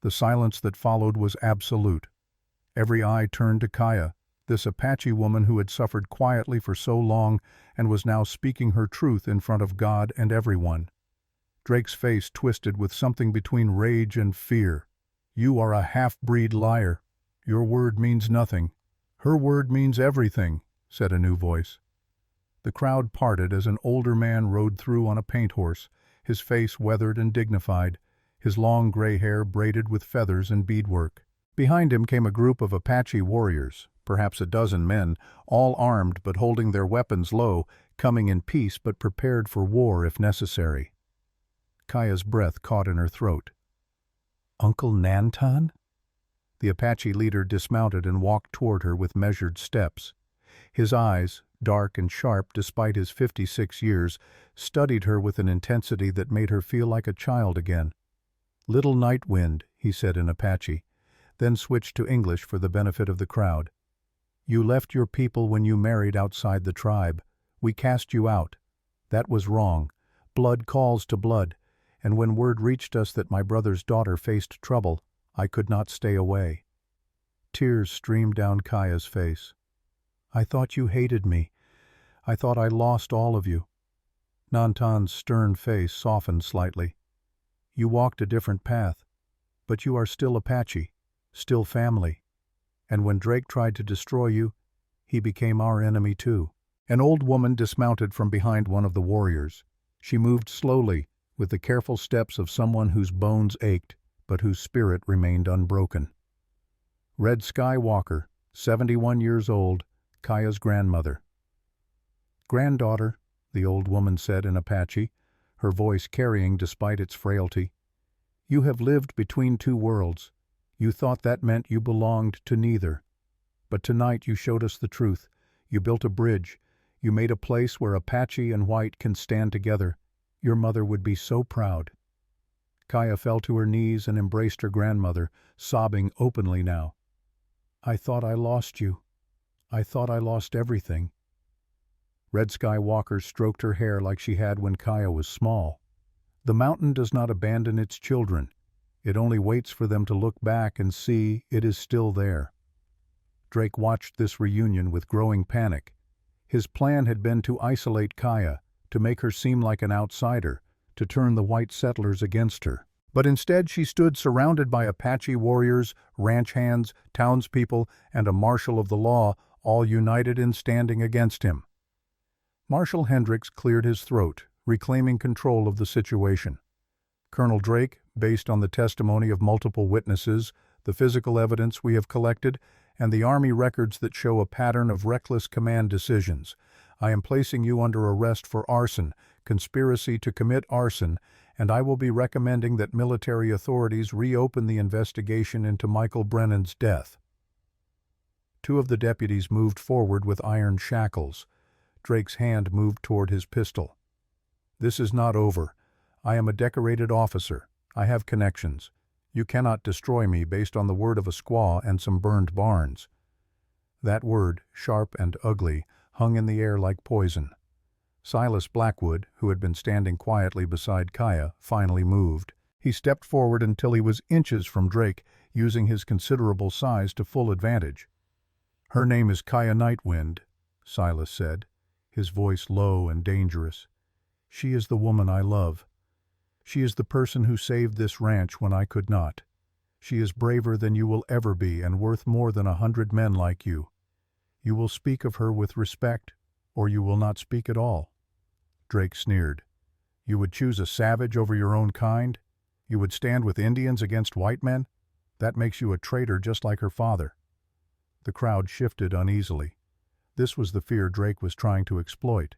The silence that followed was absolute. Every eye turned to Kaya, this Apache woman who had suffered quietly for so long and was now speaking her truth in front of God and everyone. Drake's face twisted with something between rage and fear. You are a half-breed liar. Your word means nothing. Her word means everything, said a new voice. The crowd parted as an older man rode through on a paint horse, his face weathered and dignified, his long gray hair braided with feathers and beadwork. Behind him came a group of Apache warriors, perhaps a dozen men, all armed but holding their weapons low, coming in peace but prepared for war if necessary. Kaya's breath caught in her throat. Uncle Nantan? The Apache leader dismounted and walked toward her with measured steps. His eyes, dark and sharp despite his 56 years, studied her with an intensity that made her feel like a child again. Little Night Wind, he said in Apache, then switched to English for the benefit of the crowd. You left your people when you married outside the tribe. We cast you out. That was wrong. Blood calls to blood. And when word reached us that my brother's daughter faced trouble, I could not stay away. Tears streamed down Kaya's face. I thought you hated me. I thought I lost all of you. Nantan's stern face softened slightly. You walked a different path, but you are still Apache, still family. And when Drake tried to destroy you, he became our enemy too. An old woman dismounted from behind one of the warriors. She moved slowly, with the careful steps of someone whose bones ached, but whose spirit remained unbroken. Red Skywalker, 71 years old, Kaya's grandmother. Granddaughter, the old woman said in Apache, her voice carrying despite its frailty. You have lived between two worlds. You thought that meant you belonged to neither. But tonight you showed us the truth. You built a bridge. You made a place where Apache and white can stand together. Your mother would be so proud. Kaya fell to her knees and embraced her grandmother, sobbing openly now. I thought I lost you. I thought I lost everything. Red Skywalker stroked her hair like she had when Kaya was small. The mountain does not abandon its children. It only waits for them to look back and see it is still there. Drake watched this reunion with growing panic. His plan had been to isolate Kaya, to make her seem like an outsider, to turn the white settlers against her. But instead she stood surrounded by Apache warriors, ranch hands, townspeople, and a marshal of the law, all united in standing against him. Marshal Hendricks cleared his throat, reclaiming control of the situation. Colonel Drake, based on the testimony of multiple witnesses, the physical evidence we have collected, and the Army records that show a pattern of reckless command decisions, I am placing you under arrest for arson, conspiracy to commit arson, and I will be recommending that military authorities reopen the investigation into Michael Brennan's death. Two of the deputies moved forward with iron shackles. Drake's hand moved toward his pistol. This is not over. I am a decorated officer. I have connections. You cannot destroy me based on the word of a squaw and some burned barns. That word, sharp and ugly, hung in the air like poison. Silas Blackwood, who had been standing quietly beside Kaya, finally moved. He stepped forward until he was inches from Drake, using his considerable size to full advantage. Her name is Kaya Nightwind, Silas said, his voice low and dangerous. She is the woman I love. She is the person who saved this ranch when I could not. She is braver than you will ever be and worth more than 100 men like you. You will speak of her with respect, or you will not speak at all." Drake sneered. "You would choose a savage over your own kind? You would stand with Indians against white men? That makes you a traitor just like her father." The crowd shifted uneasily. This was the fear Drake was trying to exploit.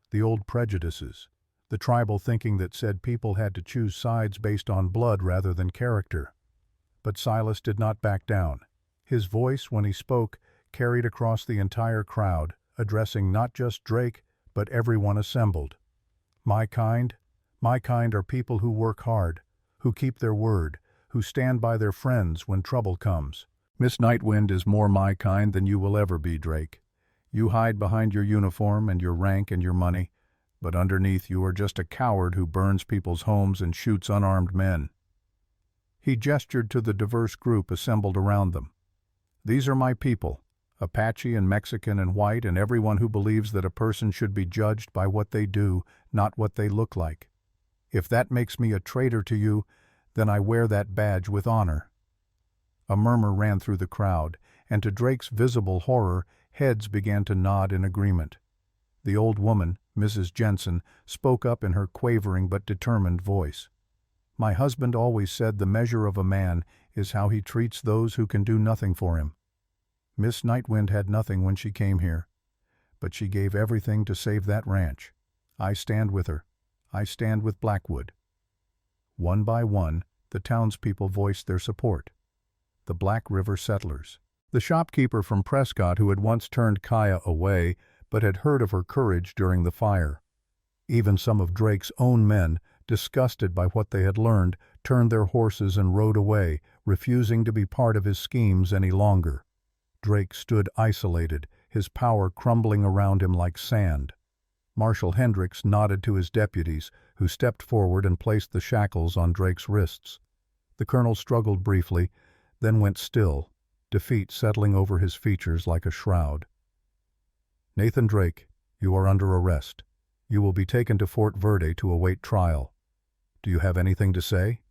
The old prejudices, the tribal thinking that said people had to choose sides based on blood rather than character. But Silas did not back down. His voice, when he spoke, carried across the entire crowd, addressing not just Drake, but everyone assembled. My kind are people who work hard, who keep their word, who stand by their friends when trouble comes. Miss Nightwind is more my kind than you will ever be, Drake. You hide behind your uniform and your rank and your money, but underneath you are just a coward who burns people's homes and shoots unarmed men." He gestured to the diverse group assembled around them. "These are my people, Apache and Mexican and white, and everyone who believes that a person should be judged by what they do, not what they look like. If that makes me a traitor to you, then I wear that badge with honor." A murmur ran through the crowd, and to Drake's visible horror, heads began to nod in agreement. The old woman, Mrs. Jensen, spoke up in her quavering but determined voice. "My husband always said the measure of a man is how he treats those who can do nothing for him. Miss Nightwind had nothing when she came here, but she gave everything to save that ranch. I stand with her. I stand with Blackwood." One by one, the townspeople voiced their support. The Black River settlers. The shopkeeper from Prescott who had once turned Kaya away, but had heard of her courage during the fire. Even some of Drake's own men, disgusted by what they had learned, turned their horses and rode away, refusing to be part of his schemes any longer. Drake stood isolated, his power crumbling around him like sand. Marshal Hendricks nodded to his deputies, who stepped forward and placed the shackles on Drake's wrists. The colonel struggled briefly, then went still, defeat settling over his features like a shroud. "Nathan Drake, you are under arrest. You will be taken to Fort Verde to await trial. Do you have anything to say?"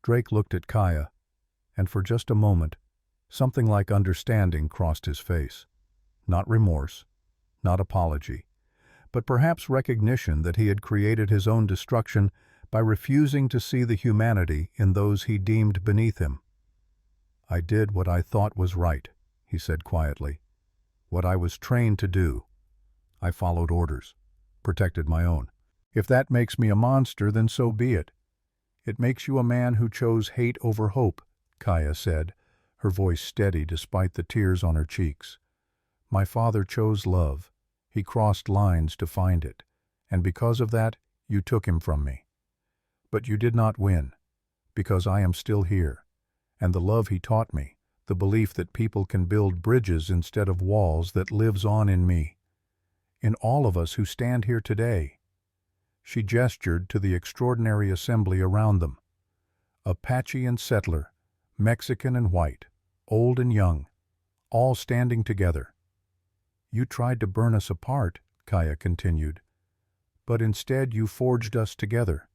Drake looked at Kaya, and for just a moment, something like understanding crossed his face. Not remorse, not apology, but perhaps recognition that he had created his own destruction by refusing to see the humanity in those he deemed beneath him. "I did what I thought was right," he said quietly. "What I was trained to do. I followed orders, protected my own. If that makes me a monster, then so be it. It makes you a man who chose hate over hope," Kaya said, her voice steady despite the tears on her cheeks. "My father chose love. He crossed lines to find it, and because of that, you took him from me. But you did not win, because I am still here, and the love he taught me, the belief that people can build bridges instead of walls, that lives on in me, in all of us who stand here today." She gestured to the extraordinary assembly around them. Apache and settler, Mexican and white, old and young, all standing together. "You tried to burn us apart," Kaya continued, "but instead you forged us together.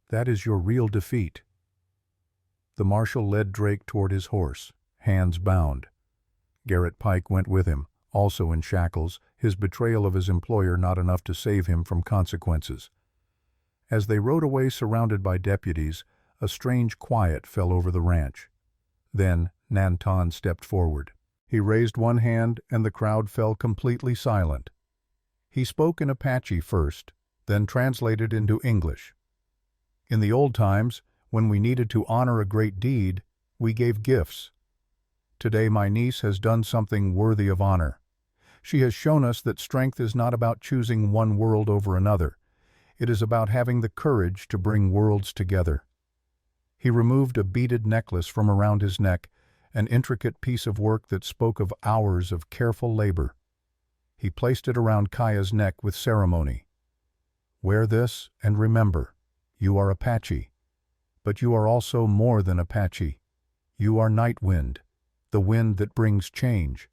That is your real defeat." The marshal led Drake toward his horse, hands bound. Garrett Pike went with him, also in shackles, his betrayal of his employer not enough to save him from consequences. As they rode away surrounded by deputies, a strange quiet fell over the ranch. Then Nanton stepped forward. He raised one hand and the crowd fell completely silent. He spoke in Apache first, then translated into English. "In the old times, when we needed to honor a great deed, we gave gifts. Today my niece has done something worthy of honor. She has shown us that strength is not about choosing one world over another. It is about having the courage to bring worlds together." He removed a beaded necklace from around his neck, an intricate piece of work that spoke of hours of careful labor. He placed it around Kaya's neck with ceremony. "Wear this and remember, you are Apache. But you are also more than Apache. You are Nightwind, the wind that brings change,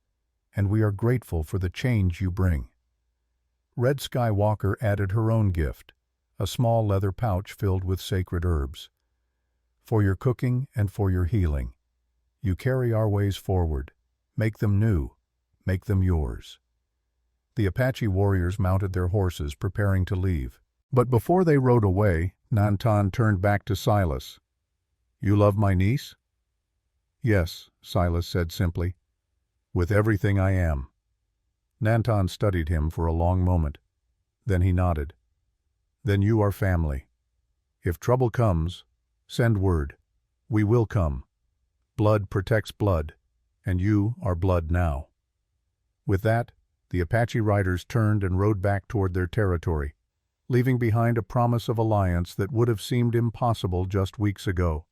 and we are grateful for the change you bring." Red Skywalker added her own gift, a small leather pouch filled with sacred herbs. for your cooking and for your healing. You carry our ways forward. Make them new. Make them yours." The Apache warriors mounted their horses, preparing to leave. But before they rode away, Nantan turned back to Silas. "You love my niece?" "Yes," Silas said simply. "With everything I am." Nantan studied him for a long moment. Then he nodded. "Then you are family. If trouble comes, send word. We will come. Blood protects blood, and you are blood now." With that, the Apache riders turned and rode back toward their territory, leaving behind a promise of alliance that would have seemed impossible just weeks ago.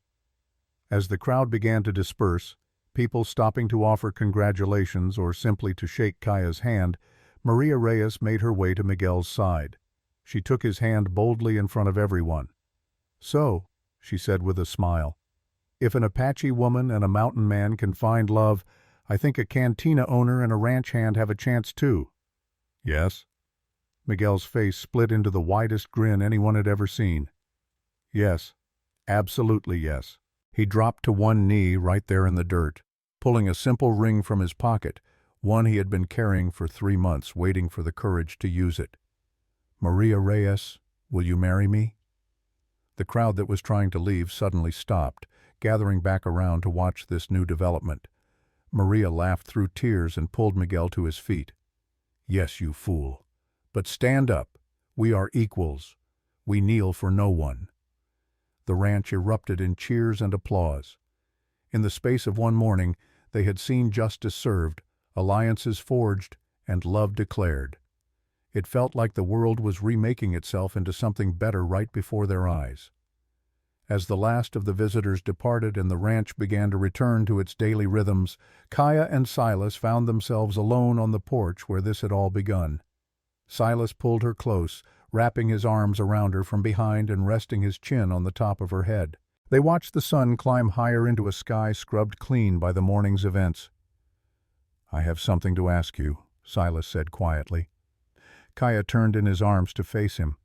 As the crowd began to disperse, people stopping to offer congratulations or simply to shake Kaya's hand, Maria Reyes made her way to Miguel's side. She took his hand boldly in front of everyone. "So," she said with a smile, "if an Apache woman and a mountain man can find love, I think a cantina owner and a ranch hand have a chance too." "Yes?" Miguel's face split into the widest grin anyone had ever seen. "Yes. Absolutely yes." He dropped to one knee right there in the dirt, pulling a simple ring from his pocket, one he had been carrying for 3 months, waiting for the courage to use it. "Maria Reyes, will you marry me?" The crowd that was trying to leave suddenly stopped, gathering back around to watch this new development. Maria laughed through tears and pulled Miguel to his feet. "Yes, you fool. But stand up. We are equals. We kneel for no one." The ranch erupted in cheers and applause. In the space of one morning, they had seen justice served, alliances forged, and love declared. It felt like the world was remaking itself into something better right before their eyes. As the last of the visitors departed and the ranch began to return to its daily rhythms, Kaya and Silas found themselves alone on the porch where this had all begun. Silas pulled her close, wrapping his arms around her from behind and resting his chin on the top of her head. They watched the sun climb higher into a sky scrubbed clean by the morning's events. "I have something to ask you," Silas said quietly. Kaya turned in his arms to face him.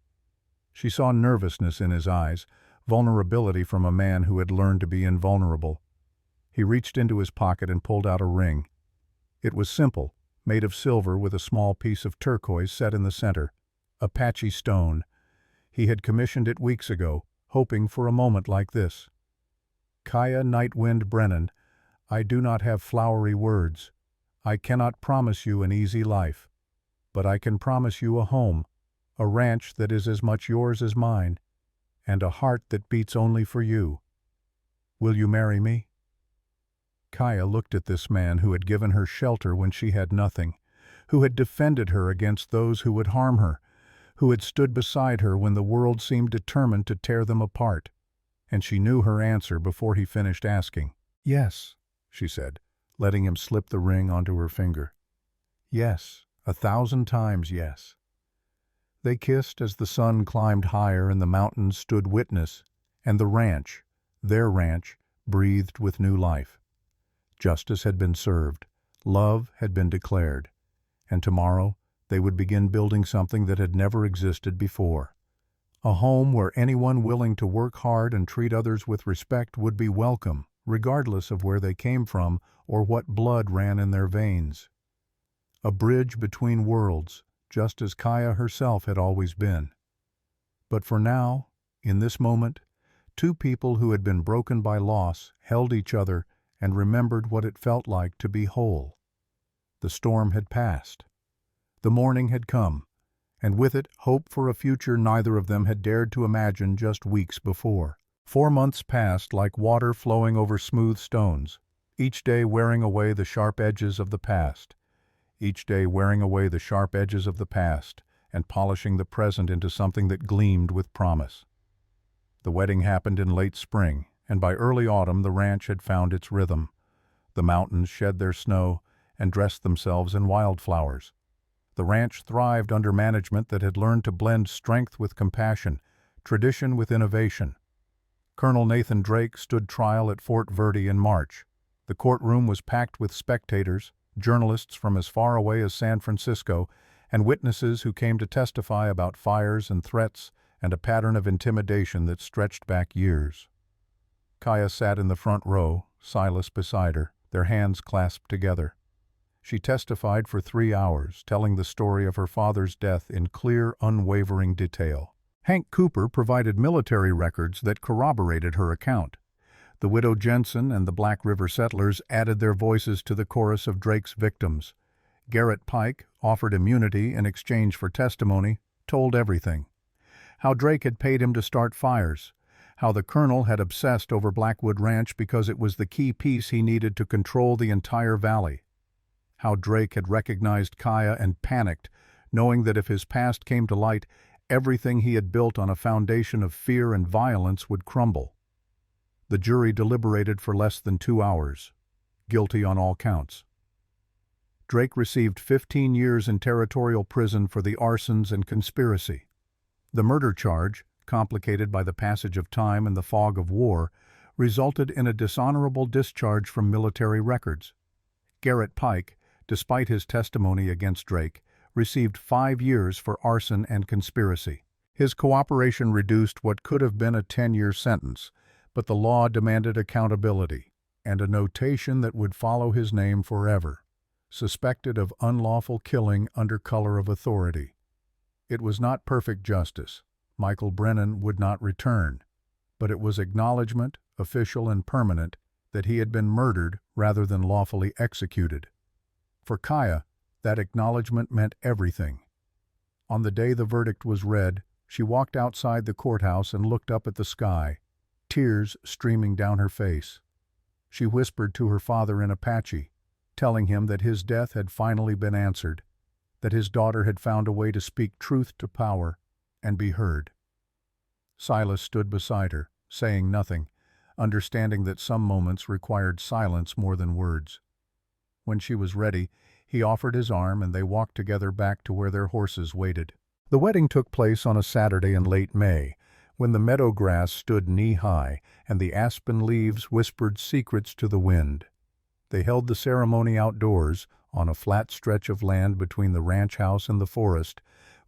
She saw nervousness in his eyes, vulnerability from a man who had learned to be invulnerable. He reached into his pocket and pulled out a ring. It was simple, made of silver with a small piece of turquoise set in the center. Apache stone. He had commissioned it weeks ago, hoping for a moment like this. "Kaya Nightwind Brennan, I do not have flowery words. I cannot promise you an easy life. But I can promise you a home, a ranch that is as much yours as mine, and a heart that beats only for you. Will you marry me?" Kaya looked at this man who had given her shelter when she had nothing, who had defended her against those who would harm her, who had stood beside her when the world seemed determined to tear them apart. And she knew her answer before he finished asking. "Yes," she said, letting him slip the ring onto her finger. "Yes, 1,000 times yes." They kissed as the sun climbed higher and the mountains stood witness, and the ranch, their ranch, breathed with new life. Justice had been served, love had been declared, and tomorrow they would begin building something that had never existed before. A home where anyone willing to work hard and treat others with respect would be welcome, regardless of where they came from or what blood ran in their veins. A bridge between worlds, just as Kaya herself had always been. But for now, in this moment, two people who had been broken by loss held each other and remembered what it felt like to be whole. The storm had passed. The morning had come, and with it hope for a future neither of them had dared to imagine just weeks before. 4 months passed like water flowing over smooth stones, each day wearing away the sharp edges of the past. Each day wearing away the sharp edges of the past and polishing the present into something that gleamed with promise. The wedding happened in late spring, and by early autumn the ranch had found its rhythm. The mountains shed their snow and dressed themselves in wildflowers. The ranch thrived under management that had learned to blend strength with compassion, tradition with innovation. Colonel Nathan Drake stood trial at Fort Verde in March. The courtroom was packed with spectators, journalists from as far away as San Francisco, and witnesses who came to testify about fires and threats and a pattern of intimidation that stretched back years. Kaya sat in the front row, Silas beside her, their hands clasped together. She testified for 3 hours, telling the story of her father's death in clear, unwavering detail. Hank Cooper provided military records that corroborated her account. The widow Jensen and the Black River settlers added their voices to the chorus of Drake's victims. Garrett Pike, offered immunity in exchange for testimony, told everything. How Drake had paid him to start fires, how the colonel had obsessed over Blackwood Ranch because it was the key piece he needed to control the entire valley, how Drake had recognized Kaya and panicked, knowing that if his past came to light, everything he had built on a foundation of fear and violence would crumble. The jury deliberated for less than 2 hours. Guilty on all counts. Drake received 15 years in territorial prison for the arsons and conspiracy. The murder charge, complicated by the passage of time and the fog of war, resulted in a dishonorable discharge from military records. Garrett Pike, despite his testimony against Drake, received 5 years for arson and conspiracy. His cooperation reduced what could have been a 10-year sentence, but the law demanded accountability and a notation that would follow his name forever. Suspected of unlawful killing under color of authority. It was not perfect justice. Michael Brennan would not return, but it was acknowledgement, official and permanent, that he had been murdered rather than lawfully executed. For Kaya, that acknowledgement meant everything. On the day the verdict was read, she walked outside the courthouse and looked up at the sky, tears streaming down her face. She whispered to her father in Apache, telling him that his death had finally been answered, that his daughter had found a way to speak truth to power and be heard. Silas stood beside her, saying nothing, understanding that some moments required silence more than words. When she was ready, he offered his arm and they walked together back to where their horses waited. The wedding took place on a Saturday in late May, when the meadow grass stood knee-high and the aspen leaves whispered secrets to the wind. They held the ceremony outdoors, on a flat stretch of land between the ranch house and the forest,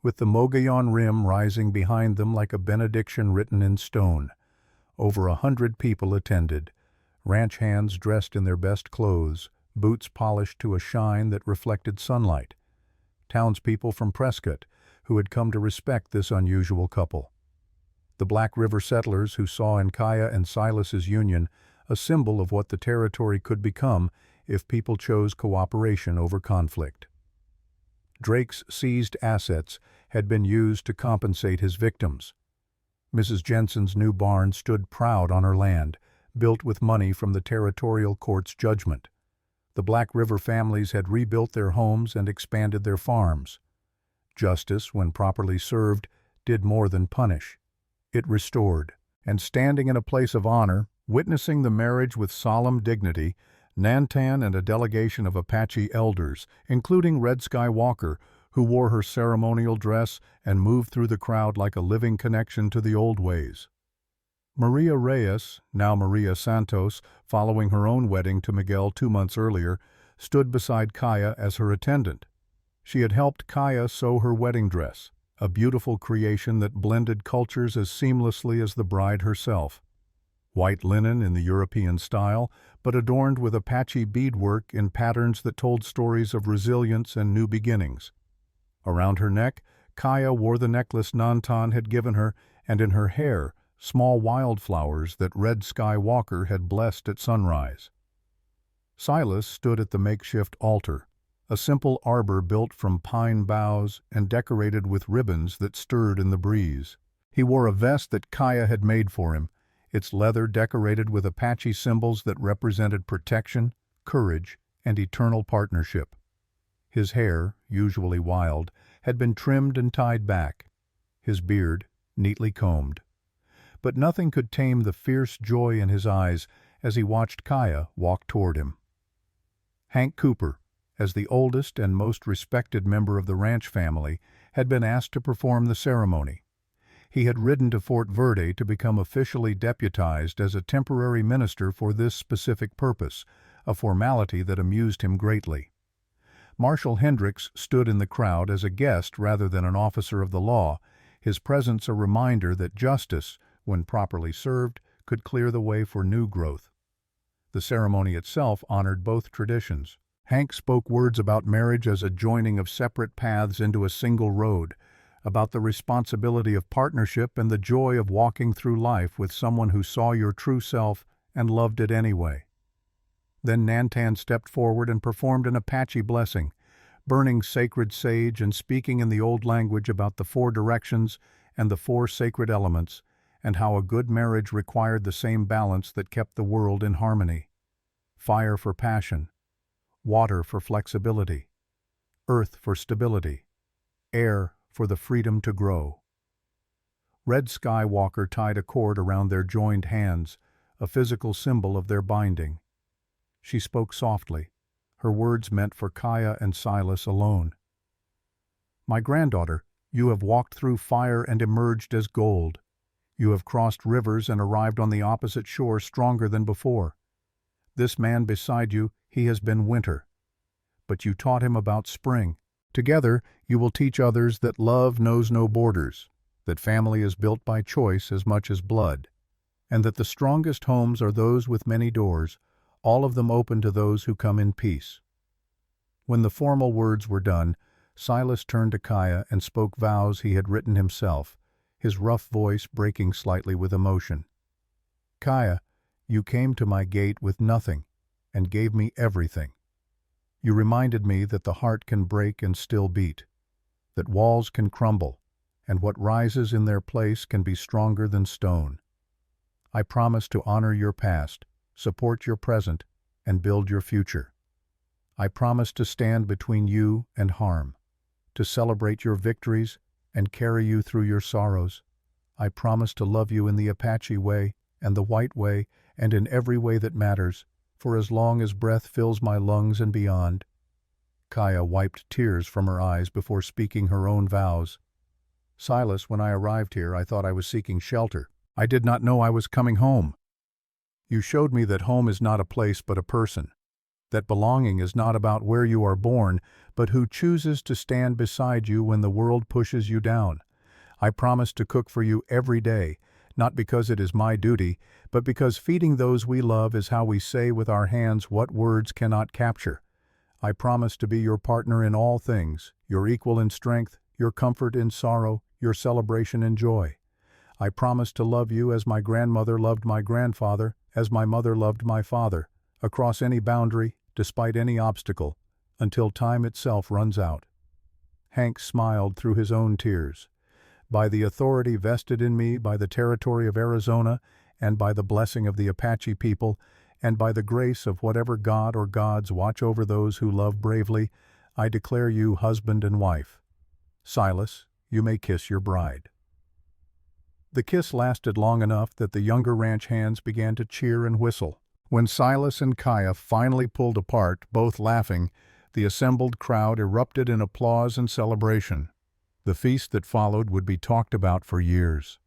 with the Mogollon Rim rising behind them like a benediction written in stone. Over 100 people attended, ranch hands dressed in their best clothes, boots polished to a shine that reflected sunlight. Townspeople from Prescott, who had come to respect this unusual couple. The Black River settlers who saw in Kaya and Silas's union a symbol of what the territory could become if people chose cooperation over conflict. Drake's seized assets had been used to compensate his victims. Mrs. Jensen's new barn stood proud on her land, built with money from the territorial court's judgment. The Black River families had rebuilt their homes and expanded their farms. Justice, when properly served, did more than punish. It restored, and standing in a place of honor, witnessing the marriage with solemn dignity, Nantan and a delegation of Apache elders, including Red Sky Walker, who wore her ceremonial dress and moved through the crowd like a living connection to the old ways. Maria Reyes, now Maria Santos, following her own wedding to Miguel 2 months earlier, stood beside Kaya as her attendant. She had helped Kaya sew her wedding dress, a beautiful creation that blended cultures as seamlessly as the bride herself. White linen in the European style, but adorned with Apache beadwork in patterns that told stories of resilience and new beginnings. Around her neck, Kaya wore the necklace Nantan had given her, and in her hair, small wildflowers that Red Sky Walker had blessed at sunrise. Silas stood at the makeshift altar, a simple arbor built from pine boughs and decorated with ribbons that stirred in the breeze. He wore a vest that Kaya had made for him, its leather decorated with Apache symbols that represented protection, courage, and eternal partnership. His hair, usually wild, had been trimmed and tied back, his beard neatly combed. But nothing could tame the fierce joy in his eyes as he watched Kaya walk toward him. Hank Cooper, as the oldest and most respected member of the ranch family, had been asked to perform the ceremony. He had ridden to Fort Verde to become officially deputized as a temporary minister for this specific purpose, a formality that amused him greatly. Marshal Hendricks stood in the crowd as a guest rather than an officer of the law, his presence a reminder that justice, when properly served, could clear the way for new growth. The ceremony itself honored both traditions. Hank spoke words about marriage as a joining of separate paths into a single road, about the responsibility of partnership and the joy of walking through life with someone who saw your true self and loved it anyway. Then Nantan stepped forward and performed an Apache blessing, burning sacred sage and speaking in the old language about the 4 directions and the 4 sacred elements, and how a good marriage required the same balance that kept the world in harmony. Fire for passion, water for flexibility, earth for stability, air for the freedom to grow. Red Skywalker tied a cord around their joined hands, a physical symbol of their binding. She spoke softly, her words meant for Kaya and Silas alone. "My granddaughter, you have walked through fire and emerged as gold. You have crossed rivers and arrived on the opposite shore stronger than before. This man beside you, he has been winter. But you taught him about spring. Together, you will teach others that love knows no borders, that family is built by choice as much as blood, and that the strongest homes are those with many doors, all of them open to those who come in peace." When the formal words were done, Silas turned to Kaya and spoke vows he had written himself, his rough voice breaking slightly with emotion. "Kaya, you came to my gate with nothing and gave me everything. You reminded me that the heart can break and still beat, that walls can crumble, and what rises in their place can be stronger than stone. I promise to honor your past, support your present, and build your future. I promise to stand between you and harm, to celebrate your victories and carry you through your sorrows. I promise to love you in the Apache way and the white way and in every way that matters, for as long as breath fills my lungs and beyond." Kaya wiped tears from her eyes before speaking her own vows. "Silas, when I arrived here, I thought I was seeking shelter. I did not know I was coming home. You showed me that home is not a place but a person, that belonging is not about where you are born, but who chooses to stand beside you when the world pushes you down. I promise to cook for you every day, not because it is my duty, but because feeding those we love is how we say with our hands what words cannot capture. I promise to be your partner in all things, your equal in strength, your comfort in sorrow, your celebration in joy. I promise to love you as my grandmother loved my grandfather, as my mother loved my father, across any boundary, despite any obstacle, until time itself runs out." Hank smiled through his own tears. "By the authority vested in me by the territory of Arizona, and by the blessing of the Apache people, and by the grace of whatever god or gods watch over those who love bravely, I declare you husband and wife. Silas, you may kiss your bride." The kiss lasted long enough that the younger ranch hands began to cheer and whistle. When Silas and Kaya finally pulled apart, both laughing, the assembled crowd erupted in applause and celebration. The feast that followed would be talked about for years.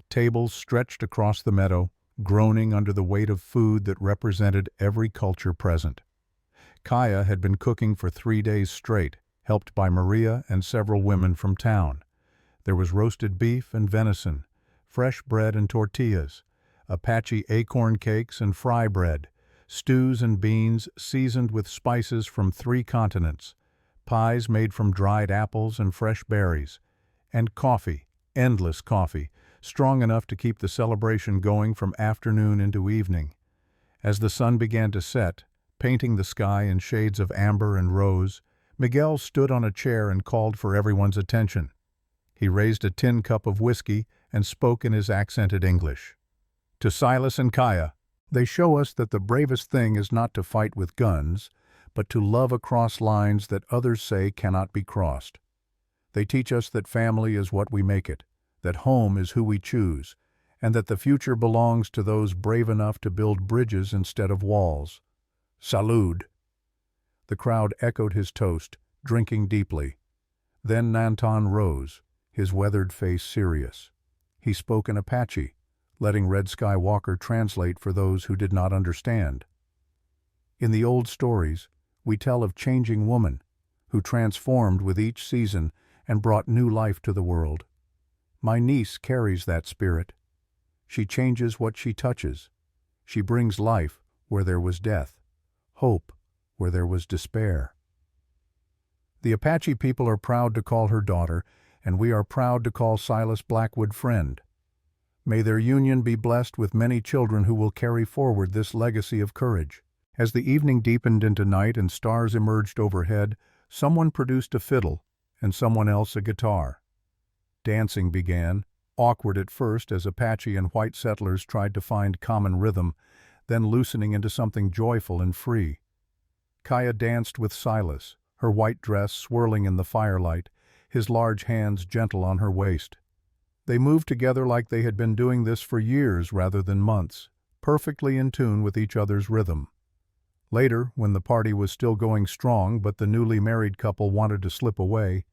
Tables stretched across the meadow, groaning under the weight of food that represented every culture present. Kaya had been cooking for 3 days straight, helped by Maria and several women from town. There was roasted beef and venison, fresh bread and tortillas, Apache acorn cakes and fry bread, stews and beans seasoned with spices from 3 continents, pies made from dried apples and fresh berries, and coffee, endless coffee, strong enough to keep the celebration going from afternoon into evening. As the sun began to set, painting the sky in shades of amber and rose, Miguel stood on a chair and called for everyone's attention. He raised a tin cup of whiskey and spoke in his accented English. "To Silas and Kaya, they show us that the bravest thing is not to fight with guns, but to love across lines that others say cannot be crossed. They teach us that family is what we make it, that home is who we choose, and that the future belongs to those brave enough to build bridges instead of walls. Salud!" The crowd echoed his toast, drinking deeply. Then Nantan rose, his weathered face serious. He spoke in Apache, letting Red Skywalker translate for those who did not understand. "In the old stories, we tell of changing woman, who transformed with each season and brought new life to the world. My niece carries that spirit. She changes what she touches. She brings life where there was death, hope where there was despair. The Apache people are proud to call her daughter, and we are proud to call Silas Blackwood friend. May their union be blessed with many children who will carry forward this legacy of courage. As the evening deepened into night and stars emerged overhead, someone produced a fiddle and someone else a guitar. Dancing began, awkward at first as Apache and white settlers tried to find common rhythm, then loosening into something joyful and free. Kaya danced with Silas, her white dress swirling in the firelight, his large hands gentle on her waist. They moved together like they had been doing this for years rather than months, perfectly in tune with each other's rhythm. Later, when the party was still going strong but the newly married couple wanted to slip away,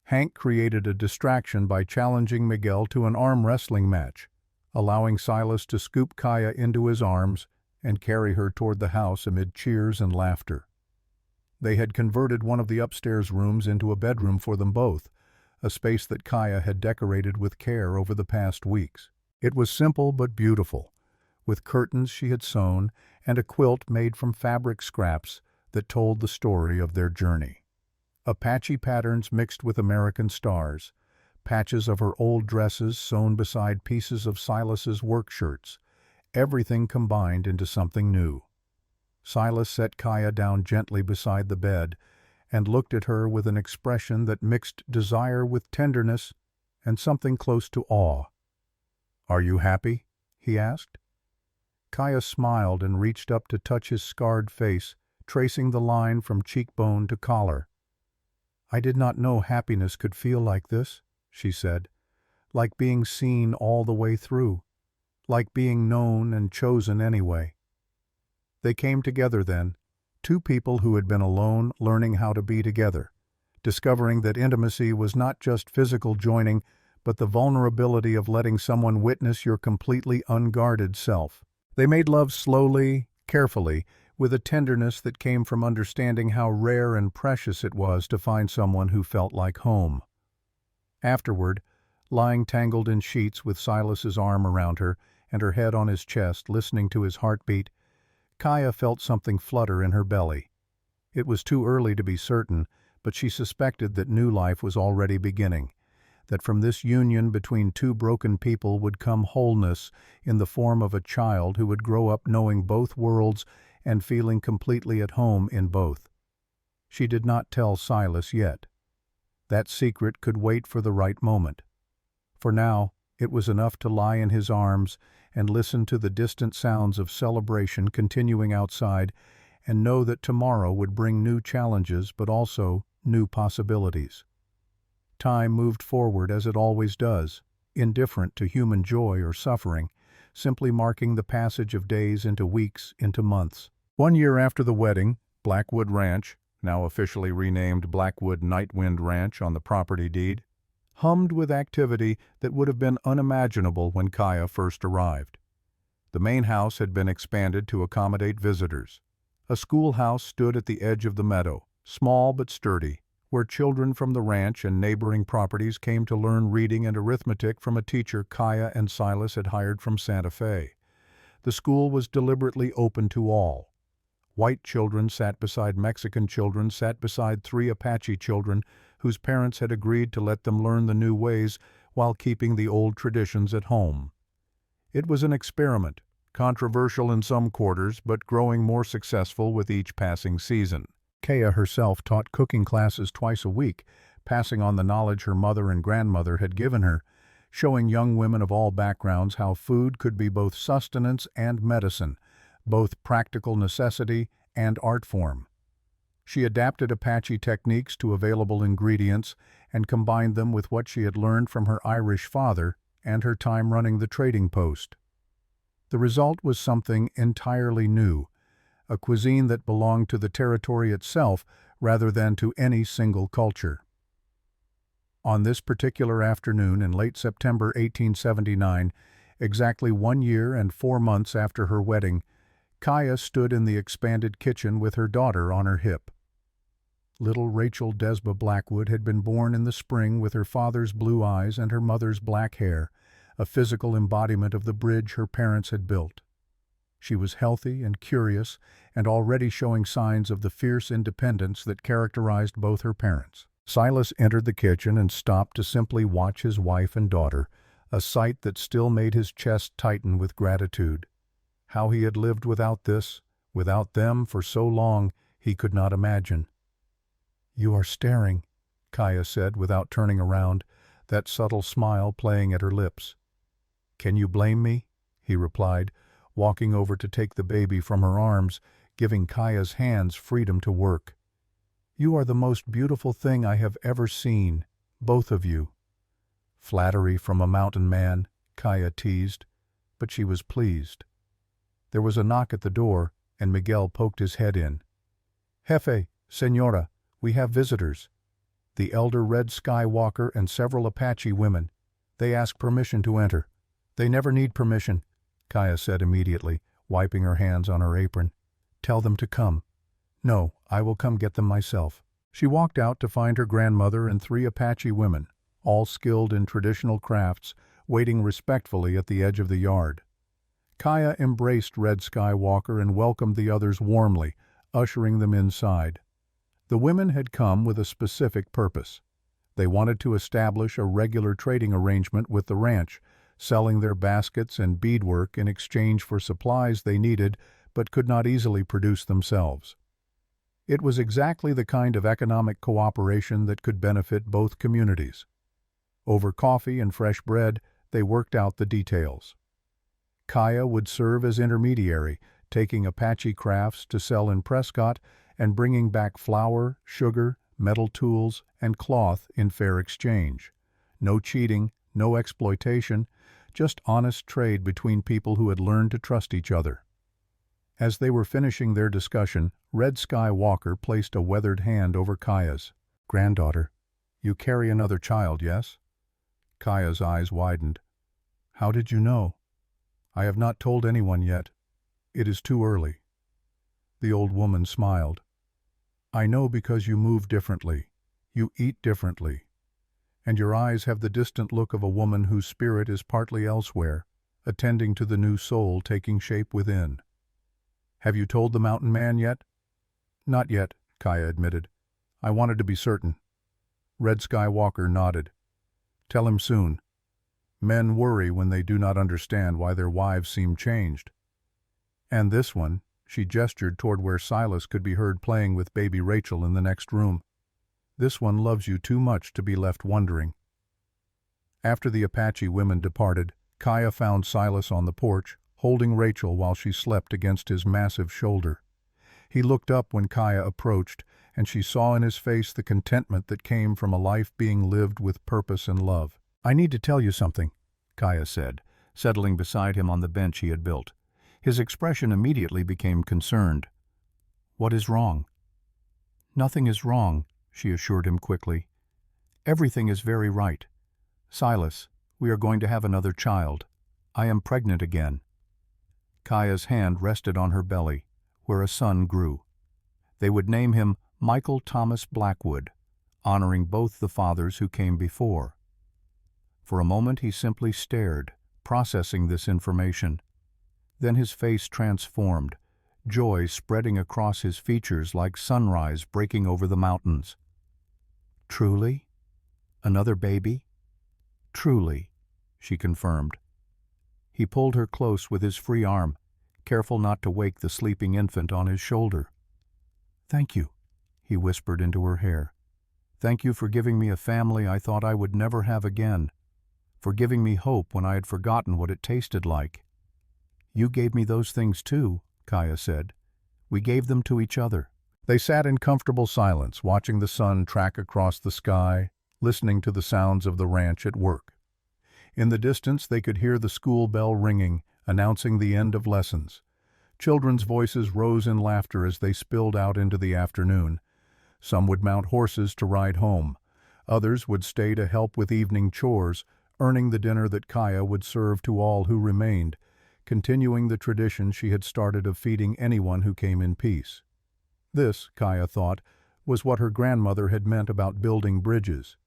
Hank created a distraction by challenging Miguel to an arm wrestling match, allowing Silas to scoop Kaya into his arms and carry her toward the house amid cheers and laughter. They had converted one of the upstairs rooms into a bedroom for them both, a space that Kaya had decorated with care over the past weeks. It was simple but beautiful, with curtains she had sewn and a quilt made from fabric scraps that told the story of their journey. Apache patterns mixed with American stars, patches of her old dresses sewn beside pieces of Silas's work shirts, everything combined into something new. Silas set Kaya down gently beside the bed and looked at her with an expression that mixed desire with tenderness and something close to awe. "Are you happy?" he asked. Kaya smiled and reached up to touch his scarred face, tracing the line from cheekbone to collar. "I did not know happiness could feel like this," she said, "like being seen all the way through, like being known and chosen anyway." They came together then, two people who had been alone learning how to be together, discovering that intimacy was not just physical joining, but the vulnerability of letting someone witness your completely unguarded self. They made love slowly, carefully, with a tenderness that came from understanding how rare and precious it was to find someone who felt like home. Afterward, lying tangled in sheets with Silas's arm around her and her head on his chest, listening to his heartbeat, Kaya felt something flutter in her belly. It was too early to be certain, but she suspected that new life was already beginning, that from this union between two broken people would come wholeness in the form of a child who would grow up knowing both worlds and feeling completely at home in both. She did not tell Silas yet. That secret could wait for the right moment. For now, it was enough to lie in his arms and listen to the distant sounds of celebration continuing outside and know that tomorrow would bring new challenges but also new possibilities. Time moved forward as it always does, indifferent to human joy or suffering, simply marking the passage of days into weeks, into months. 1 year after the wedding, Blackwood Ranch, now officially renamed Blackwood Nightwind Ranch on the property deed, hummed with activity that would have been unimaginable when Kaya first arrived. The main house had been expanded to accommodate visitors. A schoolhouse stood at the edge of the meadow, small but sturdy, where children from the ranch and neighboring properties came to learn reading and arithmetic from a teacher Kaya and Silas had hired from Santa Fe. The school was deliberately open to all. White children sat beside Mexican children, sat beside 3 Apache children whose parents had agreed to let them learn the new ways while keeping the old traditions at home. It was an experiment, controversial in some quarters but growing more successful with each passing season. Kaya herself taught cooking classes twice a week, passing on the knowledge her mother and grandmother had given her, showing young women of all backgrounds how food could be both sustenance and medicine, both practical necessity and art form. She adapted Apache techniques to available ingredients and combined them with what she had learned from her Irish father and her time running the trading post. The result was something entirely new, a cuisine that belonged to the territory itself rather than to any single culture. On this particular afternoon in late September 1879, exactly 1 year and 4 months after her wedding, Kaya stood in the expanded kitchen with her daughter on her hip. Little Rachel Desba Blackwood had been born in the spring with her father's blue eyes and her mother's black hair, a physical embodiment of the bridge her parents had built. She was healthy and curious, and already showing signs of the fierce independence that characterized both her parents. Silas entered the kitchen and stopped to simply watch his wife and daughter, a sight that still made his chest tighten with gratitude. How he had lived without this, without them for so long, he could not imagine. "You are staring," Kaya said without turning around, that subtle smile playing at her lips. "Can you blame me?" he replied, walking over to take the baby from her arms, giving Kaya's hands freedom to work. "You are the most beautiful thing I have ever seen, both of you." Flattery from a mountain man, Kaya teased, but she was pleased. There was a knock at the door, and Miguel poked his head in. "Jefe, Señora, we have visitors. The elder Red Skywalker and several Apache women. They ask permission to enter." "They never need permission," Kaya said immediately, wiping her hands on her apron. "Tell them to come." "No, I will come get them myself." She walked out to find her grandmother and 3 Apache women, all skilled in traditional crafts, waiting respectfully at the edge of the yard. Kaya embraced Red Skywalker and welcomed the others warmly, ushering them inside. The women had come with a specific purpose. They wanted to establish a regular trading arrangement with the ranch, selling their baskets and beadwork in exchange for supplies they needed but could not easily produce themselves. It was exactly the kind of economic cooperation that could benefit both communities. Over coffee and fresh bread, they worked out the details. Kaya would serve as intermediary, taking Apache crafts to sell in Prescott and bringing back flour, sugar, metal tools, and cloth in fair exchange. No cheating, no exploitation, just honest trade between people who had learned to trust each other. As they were finishing their discussion, Red Skywalker placed a weathered hand over Kaya's. "Granddaughter, you carry another child, yes?" Kaya's eyes widened. "How did you know?" "I have not told anyone yet. It is too early." The old woman smiled. "I know because you move differently, you eat differently, and your eyes have the distant look of a woman whose spirit is partly elsewhere, attending to the new soul taking shape within." "Have you told the mountain man yet?" "Not yet," Kaya admitted. "I wanted to be certain." Red Skywalker nodded. "Tell him soon. Men worry when they do not understand why their wives seem changed. And this one," she gestured toward where Silas could be heard playing with baby Rachel in the next room. "This one loves you too much to be left wondering." After the Apache women departed, Kaya found Silas on the porch, holding Rachel while she slept against his massive shoulder. He looked up when Kaya approached, and she saw in his face the contentment that came from a life being lived with purpose and love. "I need to tell you something," Kaya said, settling beside him on the bench he had built. His expression immediately became concerned. "What is wrong?" "Nothing is wrong," she assured him quickly. "Everything is very right. Silas, we are going to have another child. I am pregnant again." Kaya's hand rested on her belly, where a son grew. They would name him Michael Thomas Blackwood, honoring both the fathers who came before. For a moment he simply stared, processing this information. Then his face transformed, joy spreading across his features like sunrise breaking over the mountains. "Truly? Another baby?" "Truly," she confirmed. He pulled her close with his free arm, careful not to wake the sleeping infant on his shoulder. "Thank you," he whispered into her hair. "Thank you for giving me a family I thought I would never have again, for giving me hope when I had forgotten what it tasted like." "You gave me those things too," Kaya said. "We gave them to each other." They sat in comfortable silence, watching the sun track across the sky, listening to the sounds of the ranch at work. In the distance they could hear the school bell ringing, announcing the end of lessons. Children's voices rose in laughter as they spilled out into the afternoon. Some would mount horses to ride home. Others would stay to help with evening chores, earning the dinner that Kaya would serve to all who remained, continuing the tradition she had started of feeding anyone who came in peace. This, Kaya thought, was what her grandmother had meant about building bridges.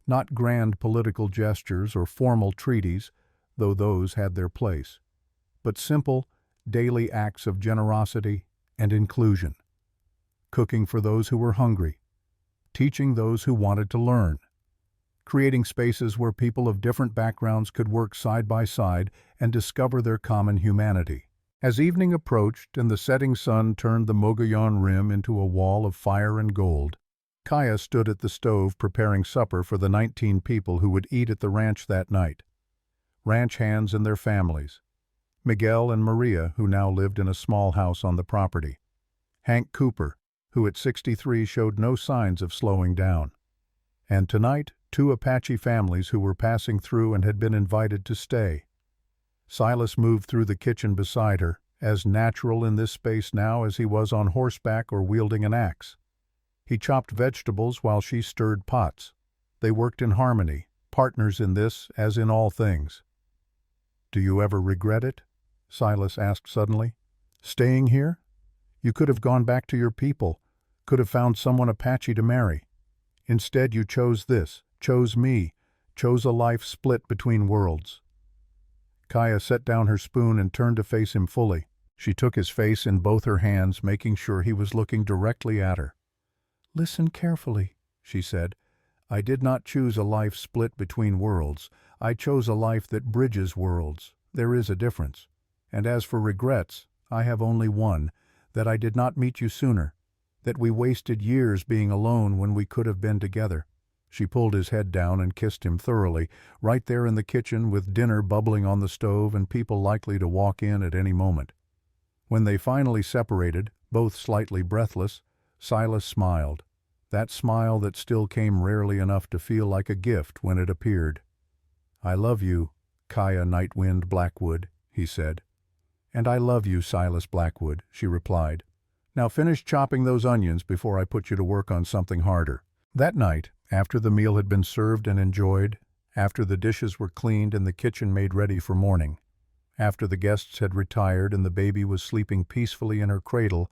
Not grand political gestures or formal treaties, though those had their place, but simple, daily acts of generosity and inclusion. Cooking for those who were hungry, teaching those who wanted to learn, creating spaces where people of different backgrounds could work side by side and discover their common humanity. As evening approached and the setting sun turned the Mogollon Rim into a wall of fire and gold, Kaya stood at the stove preparing supper for the 19 people who would eat at the ranch that night. Ranch hands and their families. Miguel and Maria, who now lived in a small house on the property. Hank Cooper, who at 63 showed no signs of slowing down. And tonight, 2 Apache families who were passing through and had been invited to stay. Silas moved through the kitchen beside her, as natural in this space now as he was on horseback or wielding an axe. He chopped vegetables while she stirred pots. They worked in harmony, partners in this as in all things. "Do you ever regret it?" Silas asked suddenly. "Staying here? You could have gone back to your people, could have found someone Apache to marry. Instead you chose this, chose me, chose a life split between worlds." Kaya set down her spoon and turned to face him fully. She took his face in both her hands, making sure he was looking directly at her. "Listen carefully," she said. "I did not choose a life split between worlds. I chose a life that bridges worlds. There is a difference. And as for regrets, I have only one, that I did not meet you sooner, that we wasted years being alone when we could have been together." She pulled his head down and kissed him thoroughly, right there in the kitchen with dinner bubbling on the stove and people likely to walk in at any moment. When they finally separated, both slightly breathless, Silas smiled, that smile that still came rarely enough to feel like a gift when it appeared. "I love you, Kaya Nightwind Blackwood," he said. "And I love you, Silas Blackwood," she replied. "Now finish chopping those onions before I put you to work on something harder." That night, after the meal had been served and enjoyed, after the dishes were cleaned and the kitchen made ready for morning, after the guests had retired and the baby was sleeping peacefully in her cradle,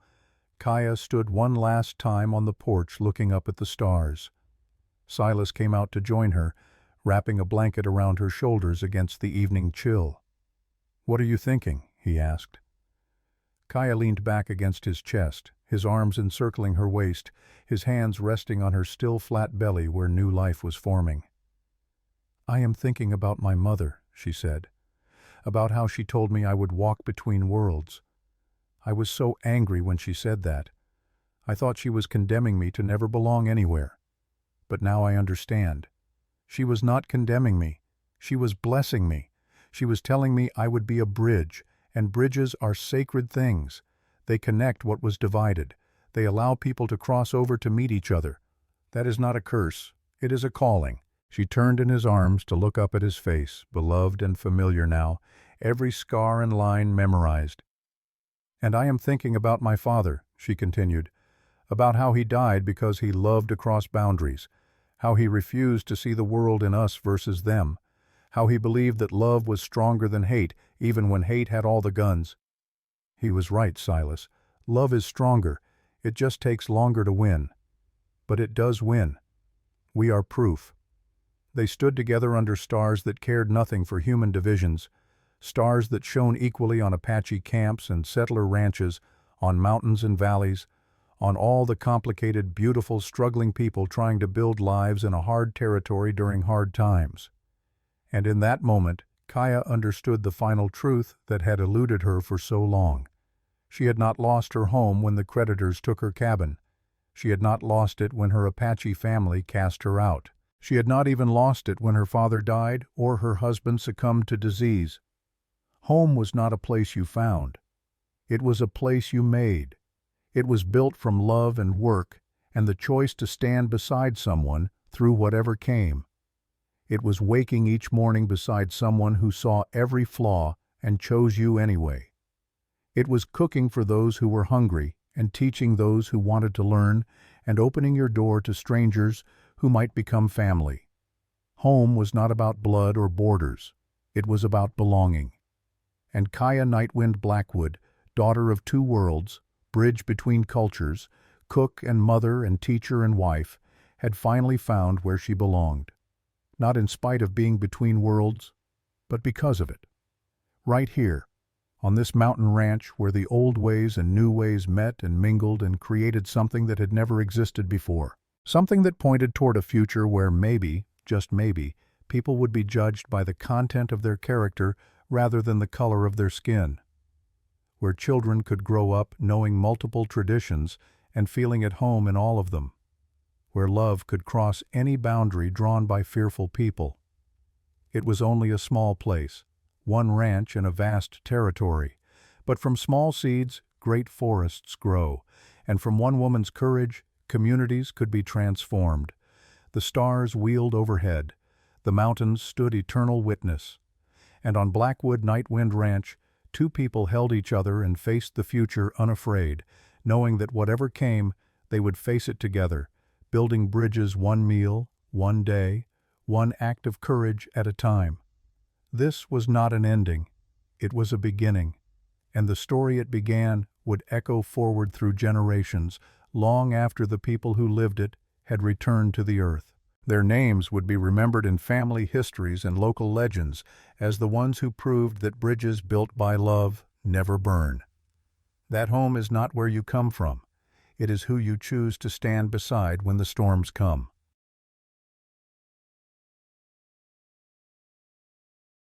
Kaya stood one last time on the porch looking up at the stars. Silas came out to join her, wrapping a blanket around her shoulders against the evening chill. "What are you thinking?" he asked. Kaya leaned back against his chest, his arms encircling her waist, his hands resting on her still flat belly where new life was forming. "I am thinking about my mother," she said, "about how she told me I would walk between worlds. I was so angry when she said that. I thought she was condemning me to never belong anywhere. But now I understand. She was not condemning me. She was blessing me. She was telling me I would be a bridge, and bridges are sacred things. They connect what was divided. They allow people to cross over to meet each other. That is not a curse. It is a calling." She turned in his arms to look up at his face, beloved and familiar now, every scar and line memorized. "And I am thinking about my father," she continued, "about how he died because he loved across boundaries, how he refused to see the world in us versus them, how he believed that love was stronger than hate, even when hate had all the guns. He was right, Silas. Love is stronger. It just takes longer to win. But it does win. We are proof." They stood together under stars that cared nothing for human divisions, stars that shone equally on Apache camps and settler ranches, on mountains and valleys, on all the complicated, beautiful, struggling people trying to build lives in a hard territory during hard times. And in that moment, Kaya understood the final truth that had eluded her for so long. She had not lost her home when the creditors took her cabin. She had not lost it when her Apache family cast her out. She had not even lost it when her father died or her husband succumbed to disease. Home was not a place you found. It was a place you made. It was built from love and work and the choice to stand beside someone through whatever came. It was waking each morning beside someone who saw every flaw and chose you anyway. It was cooking for those who were hungry and teaching those who wanted to learn and opening your door to strangers who might become family. Home was not about blood or borders. It was about belonging. And Kaya Nightwind Blackwood, daughter of 2 worlds, bridge between cultures, cook and mother and teacher and wife, had finally found where she belonged. Not in spite of being between worlds, but because of it. Right here, on this mountain ranch where the old ways and new ways met and mingled and created something that had never existed before. Something that pointed toward a future where maybe, just maybe, people would be judged by the content of their character rather than the color of their skin. Where children could grow up knowing multiple traditions and feeling at home in all of them. Where love could cross any boundary drawn by fearful people. It was only a small place, one ranch in a vast territory, but from small seeds, great forests grow, and from one woman's courage, communities could be transformed. The stars wheeled overhead, the mountains stood eternal witness, and on Blackwood Nightwind Ranch, two people held each other and faced the future unafraid, knowing that whatever came, they would face it together, building bridges one meal, one day, one act of courage at a time. This was not an ending, it was a beginning, and the story it began would echo forward through generations, long after the people who lived it had returned to the earth. Their names would be remembered in family histories and local legends as the ones who proved that bridges built by love never burn. That home is not where you come from. It is who you choose to stand beside when the storms come.